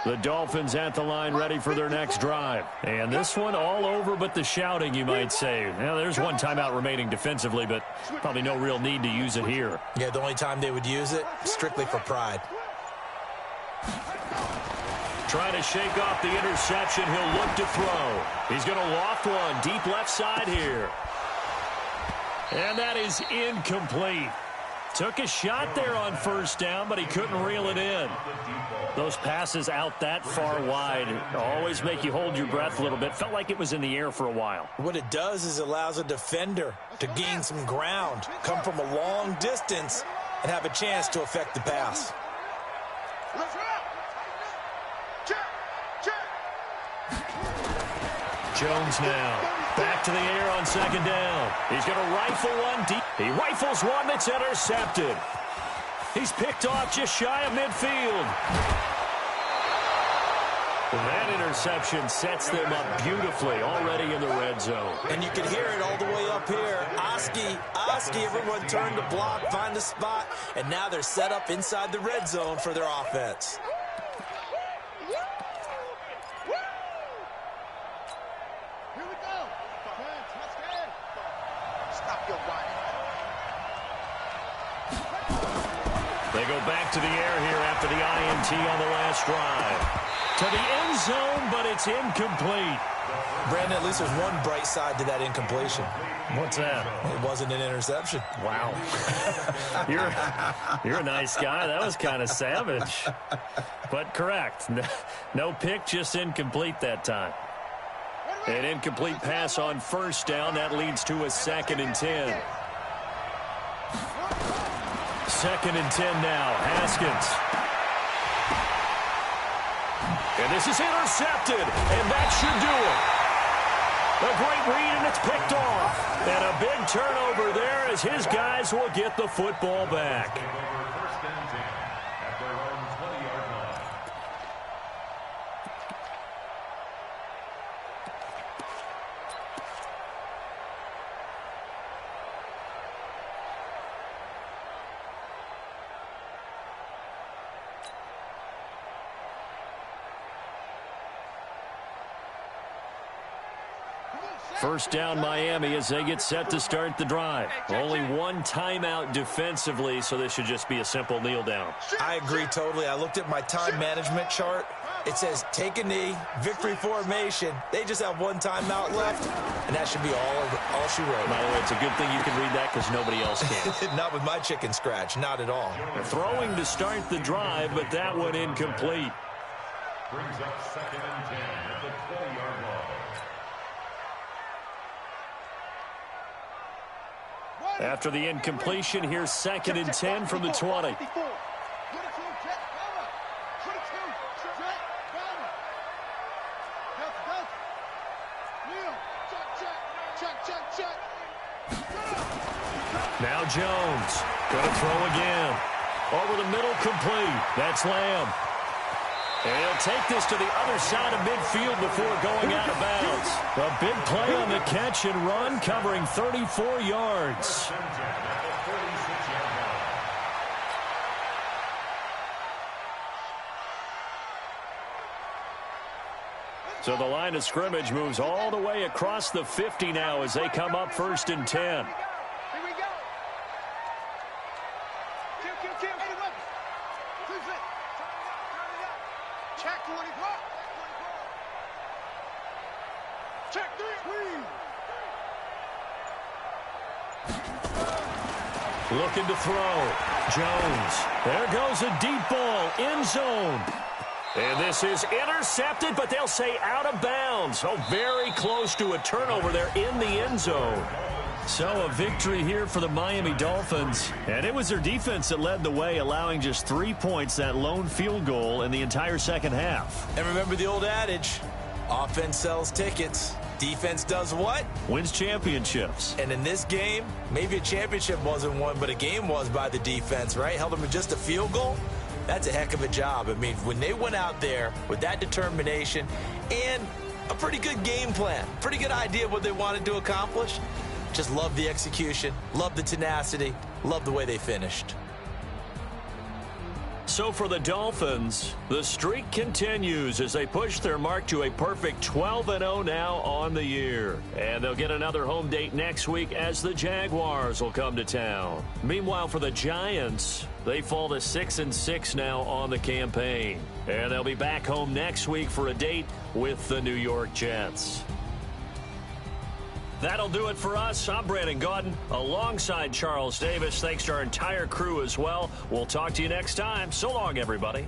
The Dolphins at the line ready for their next drive. And this one all over but the shouting, you might say. Now, there's one timeout remaining defensively, but probably no real need to use it here. Yeah, the only time they would use it, strictly for pride. Trying to shake off the interception. He'll look to throw. He's going to loft one deep left side here. And that is incomplete. Took a shot there on first down, but he couldn't reel it in. Those passes out that far wide always make you hold your breath a little bit. Felt like it was in the air for a while. What it does is allows a defender to gain some ground, come from a long distance, and have a chance to affect the pass. Jones now. Back to the air on second down. He's going to rifle one deep. He rifles one that's intercepted. He's picked off just shy of midfield. That interception sets them up beautifully already in the red zone. And you can hear it all the way up here. Oski, everyone turned to block, find the spot, and now they're set up inside the red zone for their offense. They go back to the air here after the INT on the last drive. To the end zone, but it's incomplete. Brandon, at least there's one bright side to that incompletion. What's that? It wasn't an interception. Wow. You're a nice guy. That was kind of savage. But correct. No pick, just incomplete that time. An incomplete pass on first down. That leads to a 2nd and 10. 2nd and 10 now. Haskins. And this is intercepted, and that should do it. A great read, and it's picked off. And a big turnover there as his guys will get the football back. First down Miami as they get set to start the drive. Only one timeout defensively, so this should just be a simple kneel down. I agree totally. I looked at my time management chart. It says take a knee, victory formation. They just have one timeout left, and that should be all she wrote. By the way, it's a good thing you can read that because nobody else can. Not with my chicken scratch, not at all. Throwing to start the drive, but that one incomplete. Brings up 2nd and 10 at the 20-yard line. After the incompletion, here's 2nd and 10 from the 20. Now Jones, going to throw again. Over the middle, complete. That's Lamb. And he'll take this to the other side of midfield before going out of bounds. A big play on the catch and run, covering 34 yards. So the line of scrimmage moves all the way across the 50 now as they come up 1st and 10. Here we go. Kill. Check 24. Check 3. Looking to throw. Jones. There goes a deep ball. End zone. And this is intercepted, but they'll say out of bounds. Oh, very close to a turnover there in the end zone. So a victory here for the Miami Dolphins. And it was their defense that led the way, allowing just 3 points, that lone field goal in the entire second half. And remember the old adage, offense sells tickets. Defense does what? Wins championships. And in this game, maybe a championship wasn't won, but a game was by the defense, right? Held them to just a field goal. That's a heck of a job. I mean, when they went out there with that determination and a pretty good game plan, pretty good idea of what they wanted to accomplish, just love the execution, love the tenacity, love the way they finished. So for the Dolphins, the streak continues as they push their mark to a perfect 12-0 now on the year. And they'll get another home date next week as the Jaguars will come to town. Meanwhile, for the Giants, they fall to 6-6 now on the campaign. And they'll be back home next week for a date with the New York Jets. That'll do it for us. I'm Brandon Gaudin alongside Charles Davis. Thanks to our entire crew as well. We'll talk to you next time. So long, everybody.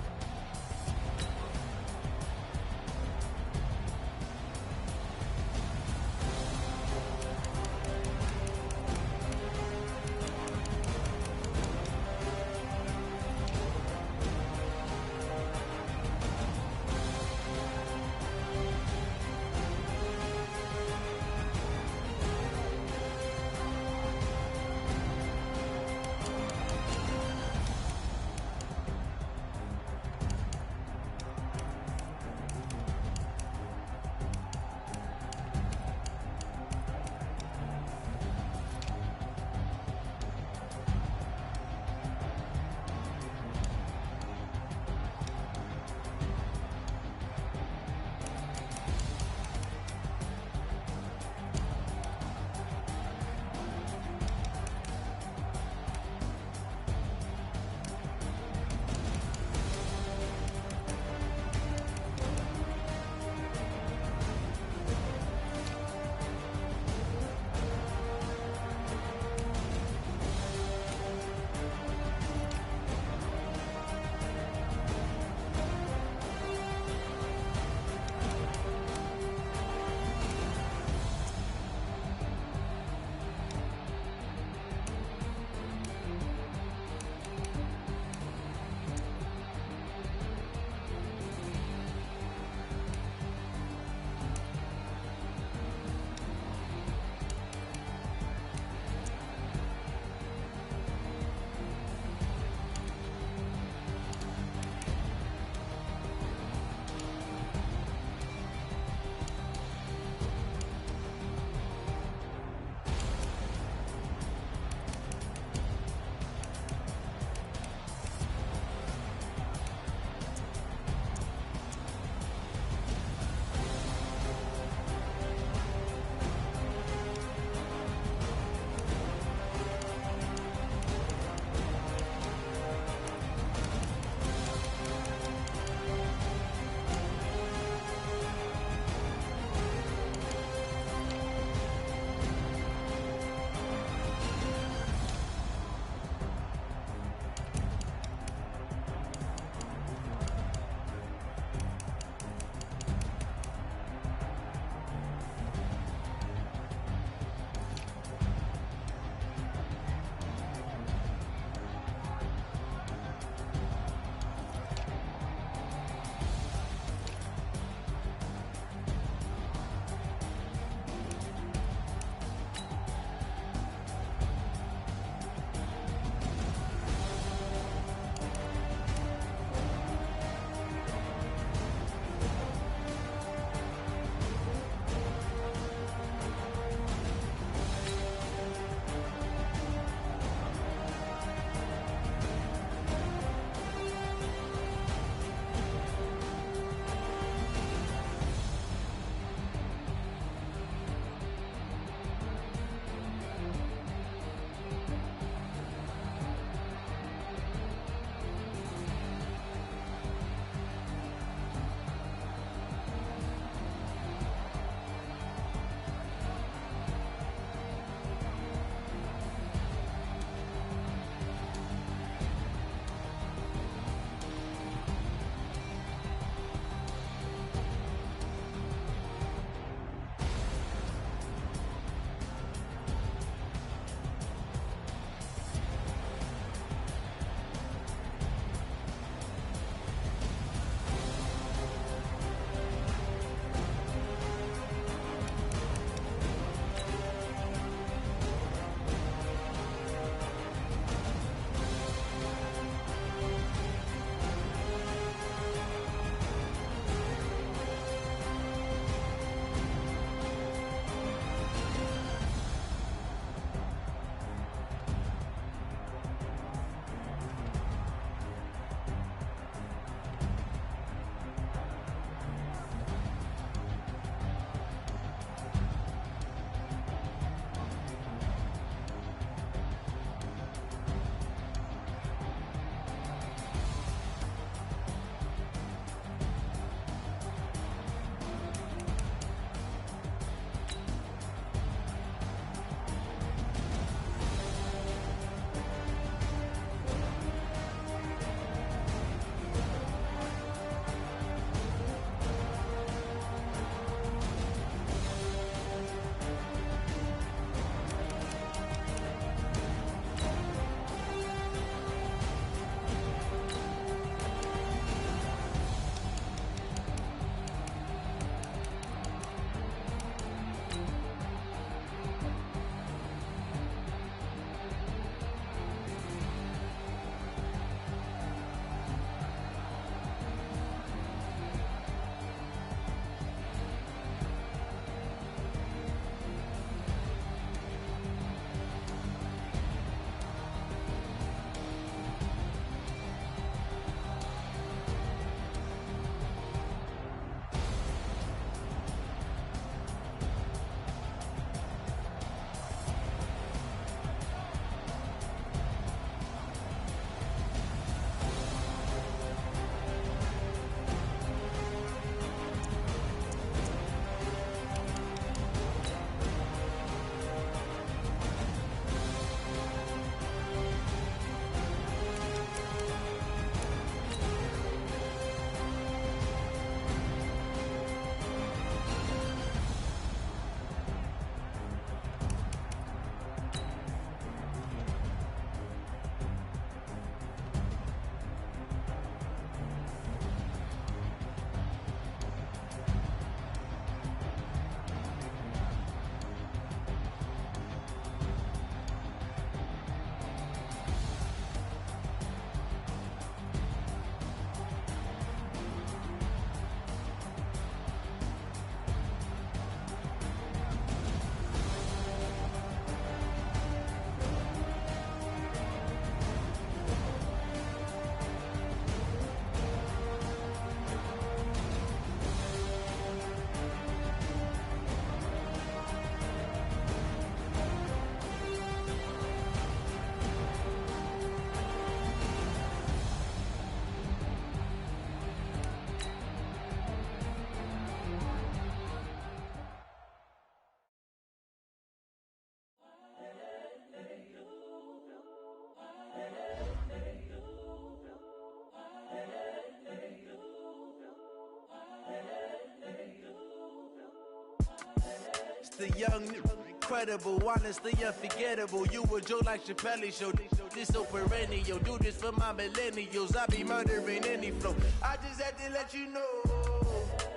The young, incredible, honestly unforgettable. You a Joe like Chappelle show. This so perennial. Do this for my millennials. I be murdering any flow. I just had to let you know.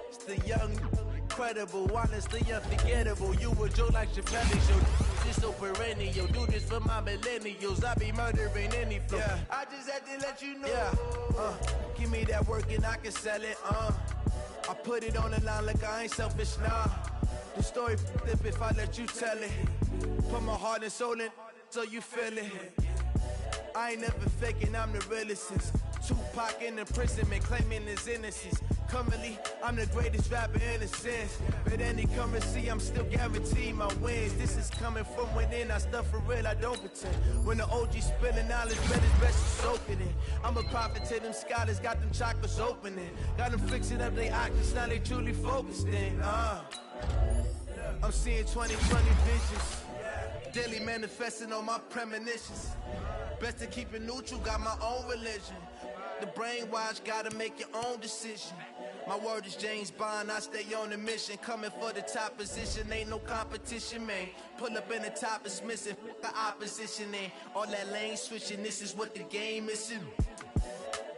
It's the young, incredible, honestly unforgettable. You a Joe like Chappelle show. This so perennial. Do this for my millennials. I be murdering any flow. Yeah. I just had to let you know. Yeah. Give me that work and I can sell it. I put it on the line like I ain't selfish, nah. The story flip if I let you tell it. Put my heart and soul in so you feel it. I ain't never faking, I'm the realest since Tupac in imprisonment, claiming his innocence. Currently, I'm the greatest rapper in a sense. But any currency, I'm still guaranteed my wins. This is coming from within, I stuff for real, I don't pretend. When the OG spilling knowledge, bet it's best to soak it in. I'm a prophet to them scholars, got them chakras opening. Got them fixing up their octaves, now they truly focused in. I'm seeing 2020 visions, daily manifesting on my premonitions. Best to keep it neutral, got my own religion. The brainwash, gotta make your own decision. My word is James Bond, I stay on a mission. Coming for the top position, ain't no competition, man. Pull up in the top, it's missing, the opposition ain't. All that lane switching, this is what the game is.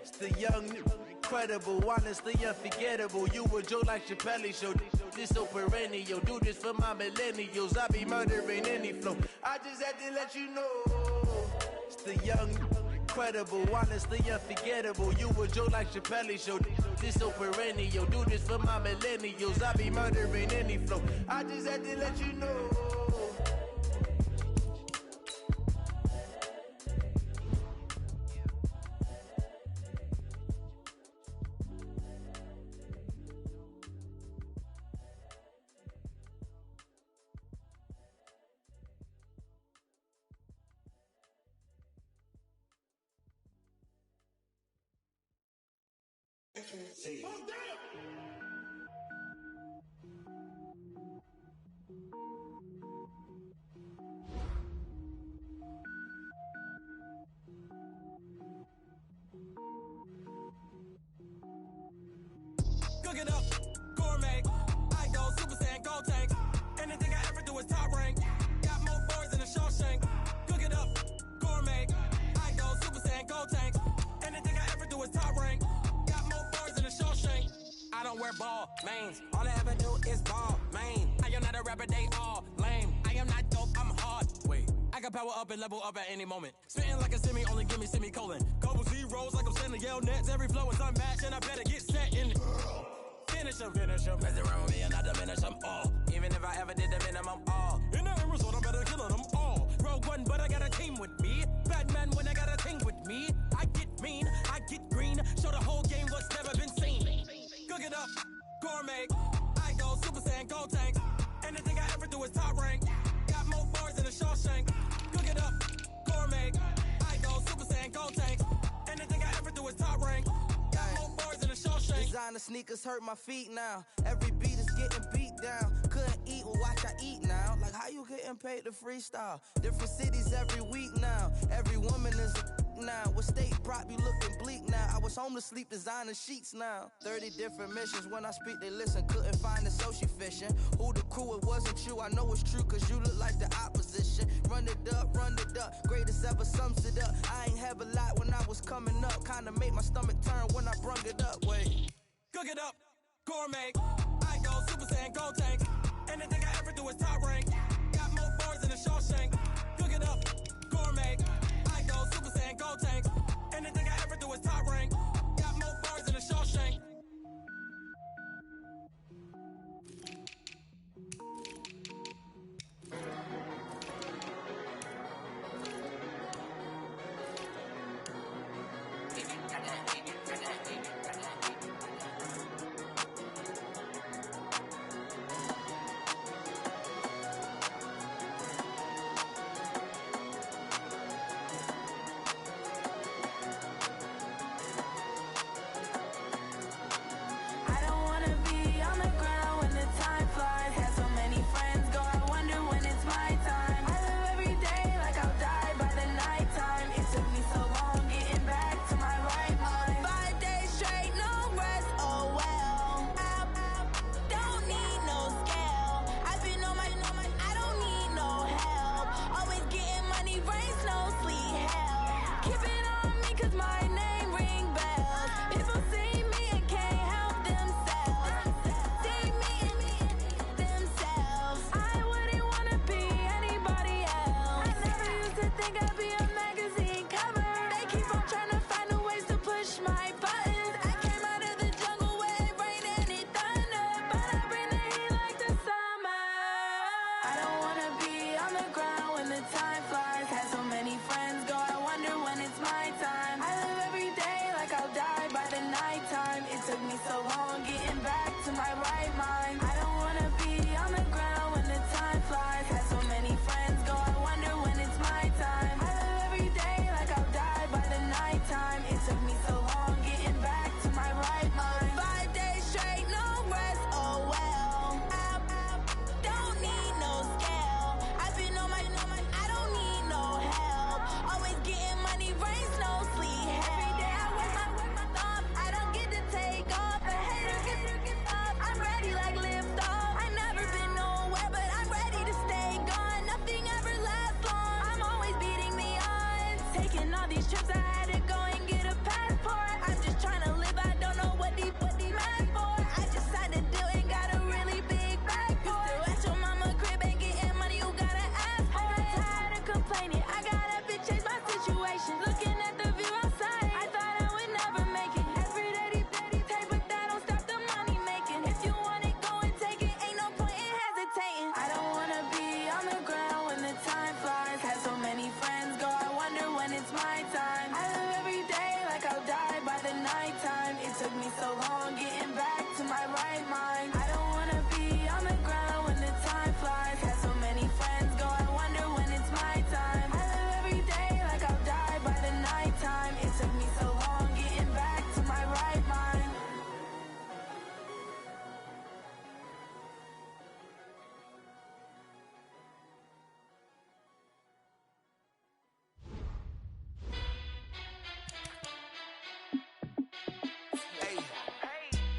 It's the young, incredible, honestly unforgettable. You a Joe like Chappelle show. This so perennial. Do this for my millennials. I be murdering any flow. I just had to let you know. It's the young, incredible, honestly unforgettable. You a Joe like Chappelle show. This so perennial. Do this for my millennials. I be murdering any flow. I just had to let you know. Cook it up, gourmet. I go Super Saiyan, gold tank. Anything I ever do is top rank. Got more boys than a Shawshank. Cook it up, gourmet. I go Super Saiyan, gold tank. Anything I ever do is top rank. Got more boys than a Shawshank. I don't wear ball mains. All I ever do is ball main. I am not a rapper, they all lame. I am not dope, I'm hard. Wait, I can power up and level up at any moment. Spitting like a semi, only give me semicolon. Couple zeros like I'm sending yell nets. Every flow is unmatched and I better get set in. Finish them. Mess around with me and I diminish them all. Even if I ever did the minimum all. In the end result, I'm better killing them all. Rogue One, but I got a team with me. Batman when I got a thing with me. I get mean, I get green. Show the whole game what's never been seen. Cook it up, gourmet. I go Super Saiyan, gold tank. Anything I ever do is top rank. Got more bars than a Shawshank. Cook it up, gourmet. I go Super Saiyan, gold tank. Anything I ever do is top rank. Got more bars than a Shawshank. Designer sneakers hurt my feet now. Every beat is getting beat down. Couldn't eat, well watch I eat now. Like how you getting paid to freestyle? Different cities every week now. Every woman is a now. With state prop, you looking bleak now. I was home to sleep, designer sheets now. 30 different missions. When I speak, they listen. Couldn't find it, so she fishing. Who the crew, it wasn't you. I know it's true, cause you look like the opposition. Run it up, greatest ever sums it up. I ain't have a lot when I was coming up. Kinda made my stomach turn when I brung it up. Wait. Cook it up, gourmet. I go Super Saiyan, gold tank. Anything I ever do is top rank. Got more bars than a Shawshank. Cook it up, gourmet. I go Super Saiyan, gold tank. Anything I ever do is top rank. Got more bars than a Shawshank. took me so long getting back to my right mind. 5 days straight, no rest, oh well. I don't need no scale. I've been on my, I don't need no help. Always getting money, rains, no sleep. Every day I work my thumb. I don't get to take off. A hater gets up. I'm ready like lift off. I never been nowhere, but I'm ready to stay gone. Nothing ever lasts long. I'm always beating the odds. Taking all these trips, I had to go and get a passport. I'm just trying to live. I don't know what the mad for. I just signed a deal and got a really big bag for it. You still at your mama crib and getting money, you gotta ask for it. I'm tired of complaining. I gotta bitch change my situation. Looking at the view outside, I thought I would never make it. Every day they take, but that don't stop the money making. If you want it, go and take it. Ain't no point in hesitating. I don't wanna be on the ground when the time flies. Had so many friends go, I wonder when it's my time. I live every day like I'll die by the nighttime. It took me so long getting back to my right mind. I don't wanna be on the ground when the time flies. Had so many friends go, I wonder when it's my time. I live every day like I'll die by the nighttime. It took me so long getting back to my right mind. Hey,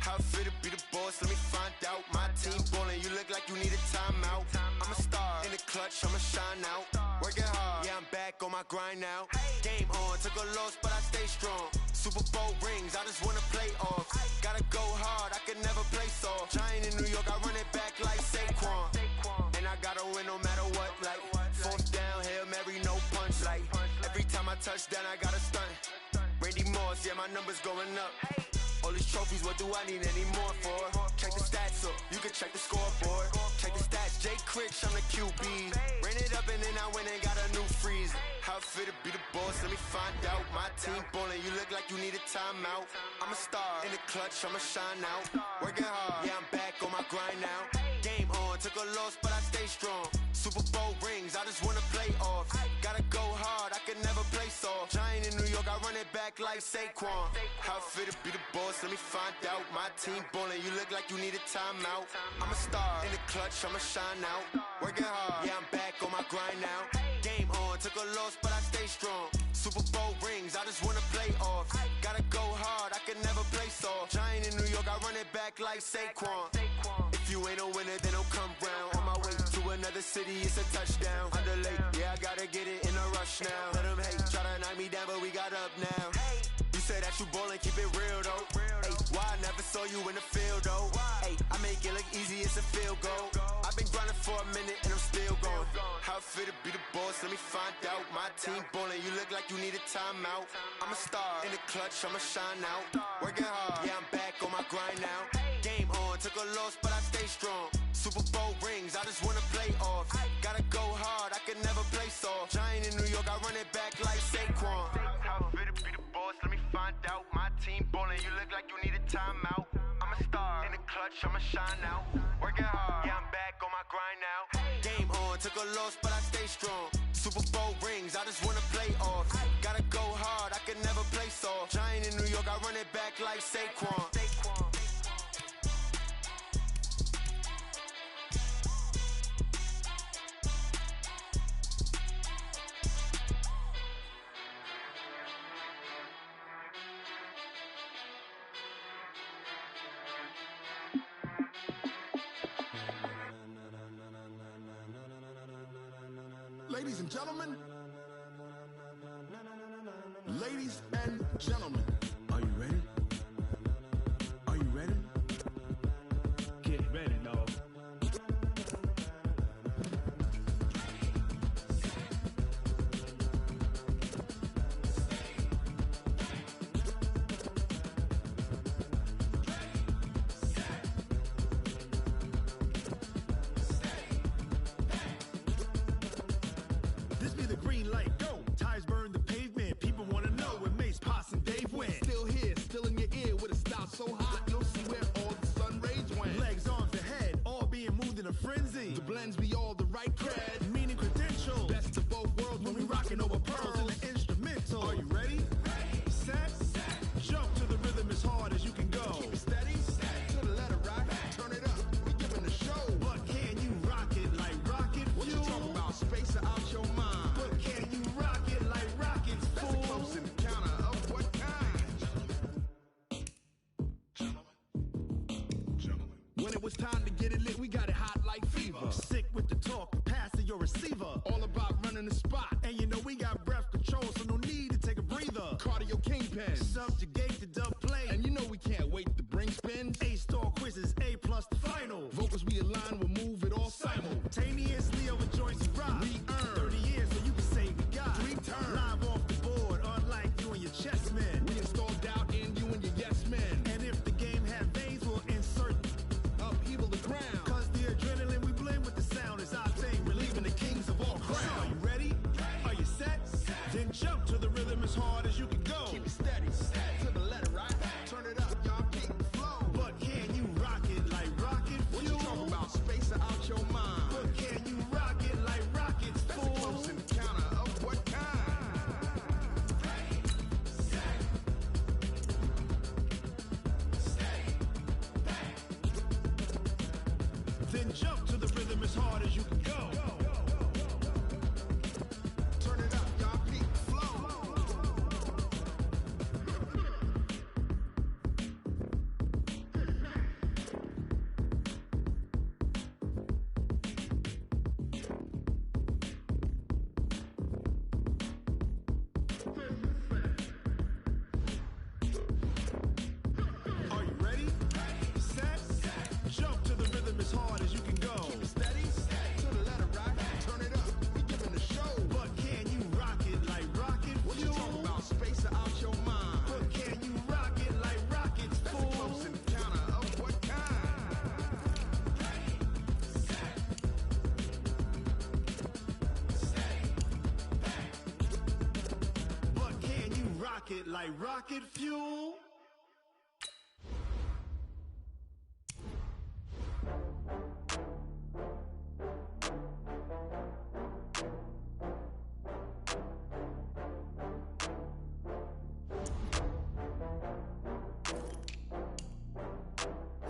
how it feel to be the boss? Let me find out. My team ballin', you look like you need a timeout. I'm a star in the clutch, I'ma shine out. Working hard, yeah, I'm back on my grind now. Game on, took a loss, but I stay strong. Super Bowl rings, I just wanna play off. Gotta go hard, I can never play soft. Giant in New York, I run it back like Saquon. And I gotta win no matter what, like fourth down, Hail Mary, no punch. Like every time I touch down, I gotta stunt. Randy Moss, yeah, my numbers going up. All these trophies, what do I need any more for? Check the stats up, you can check the scoreboard. Check the stats, Jay Critch, I'm the QB. Ran it up and then I went and got a new freeze. How it feel to be the boss, let me find out. My team ballin', you look like you need a timeout. I'm a star in the clutch, I'ma shine out. Working hard, yeah, I'm back on my grind now. Game on, took a loss, but I stay strong. Super Bowl rings, I just wanna play off. Gotta go hard, I can never play soft. Giant in New York, I run it back like Saquon. How it feel to be the boss, let me find out. My team ballin', you look like you need a timeout. I'm a star in the clutch, I'ma shine out. Working hard, yeah, I'm back on my grind now. Game on, took a loss, but I stay strong. Super Bowl rings, I just wanna play off. Gotta go hard, I can never play soft. Giant in New York, I run it back like Saquon. If you ain't a winner, then don't come round. On my way to another city, it's a touchdown. Underlay, yeah, I gotta get it in a rush now. Let them hate, try to knock me down, but we got up now. You say that you ballin', keep it real though. Hey, why I never saw you in the field though? Hey, I make it look easy, it's a field goal. I've been grinding for a minute and I'm still going. How it feel to be the boss, let me find out. My team ballin', you look like you need a timeout. I'm a star in the clutch, I'ma shine out. Working hard, yeah, I'm back on my grind now. Game on, took a loss, but I stay strong. Super Bowl rings, I just wanna play off. Gotta go hard, I can never play soft. Giant in New York, I run it back like Saquon. How it feel to be the boss, let me find out. My team ballin', you look like you need a timeout. I'm a star in the clutch, I'ma shine out. Working hard, yeah, I'm back on my grind now. Game on, took a loss, but I stay strong. Super Bowl rings, I just wanna play off. Gotta go hard, I can never play soft. Giant in New York, I run it back like Saquon. Ladies and gentlemen, ladies and gentlemen, are you ready? Are you ready? Get ready, dog. This be the green light, go. Tires burn the pavement. People wanna know where Mace, Pops, and Dave went. Still here, still in your ear with a style so hot, you'll see where all the sun rays went. Legs, arms, and head, all being moved in a frenzy. The blends be all the right cred, meaning credentials. Best of both worlds when we rockin' over pearls in the instrumental. Are you ready? Ready, set, When it was time to get it lit, we got it hot like fever. Sick with the talk, passing your receiver. All about running the spot. And you know we got breath control, so no need to take a breather. Cardio kingpin, subjugate the dub play. And you know we can't wait to bring spins. A-star quizzes, A+ the final. Vocals we align, we'll move it all simultaneously over joints and rock. We earn 30 years so you can say we got 3 turns. Live off the board, unlike you and your chess men. We install doubt in you and your yes men. And if the game had veins, we'll insert upheaval the ground. Cause the adrenaline we blend with the sound is our thing, relieving the kings of all crowns. So are you ready? Are you set? Then jump to the rhythm as hard as you can go. Keep it steady, to the letter, right? Turn it up, y'all, keep the flow. But can you rock it like rocket fuel? What you talking about? Space out your mind. But can you rock it like rockets, fool? That's a close encounter of what kind? Then jump to the rhythm as hard as you can go. Turn it up, y'all, keep the flow. Are you ready? Set? Jump to the rhythm as hard as you can go. Keep it steady, to the letter, right? Turn it up, we giving the show. But can you rock it like rocket fuel? What you talking about? Space out your mind. But can you rock it like rockets, fool? That's a close encounter of what kind? But can you rock it like rocket fuel?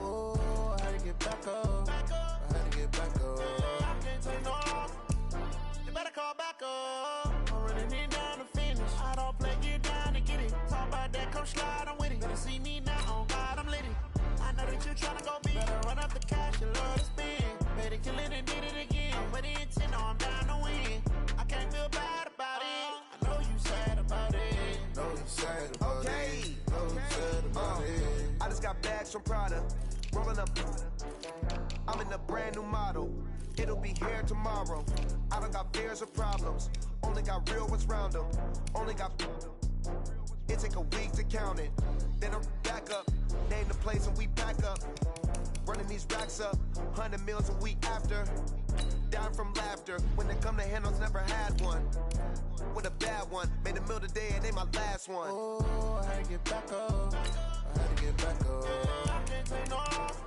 Oh, I had to get back up. I had to get back up. I can't take no loss. You better call back up. I'm running it down to finish. I don't play, get down to get it. Talk about that, come slide, I'm with it. Better see me now, on God, I'm lit it. I know that you tryna go big. Better run up the cash, you love to spend. Better kill it and did it again. I'm with the intent, no, I'm down to win. I can't feel bad about it. I know you sad about it. Know you sad about it. Know you sad about it. I just got bags from Prada. Rolling up. I'm in a brand new model. It'll be here tomorrow. I don't got fears or problems. Only got real ones round them. Only got. It take a week to count it. Then I'm back up. Name the place and we pack up. Running these racks up. 100 meals a week after. Down from laughter. When they come to handles, never had one. With a bad one. Made a meal today and they my last one. Oh, I had to get back up. I had to get back up. I can't take no loss.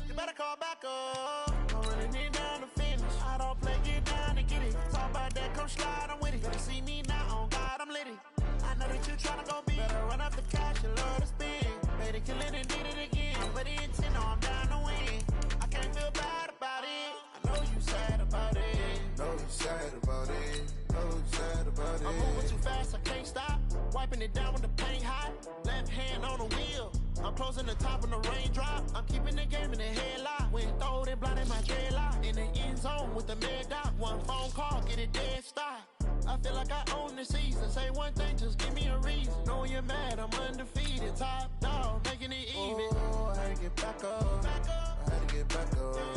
You better call back up. I'm running it down to finish. I don't play, get down to get it. Talk about that, come slide, I'm with it. Better see me now, on God, I'm lit it. I know that you tryna go big. Better run up the cash, you love to spend. Better kill it and did it again. But the intent, no, I'm down to win. I can't feel bad about it. I know you sad about it. Know you sad about it. Know you sad about it. I'm moving too fast, I can't stop. Wiping it down when the paint hot. Left hand on the wheel. I'm closing the top when the raindrop. I'm keeping the game in the headlock. When throwed and blinded my dreadlock. In the end zone with the mad dot. One phone call, get it dead stop. I feel like I own the season. Say one thing, just give me a reason. Knowing you're mad, I'm undefeated. Top dog, making it even. Oh, I had to get back up. I had to get back up.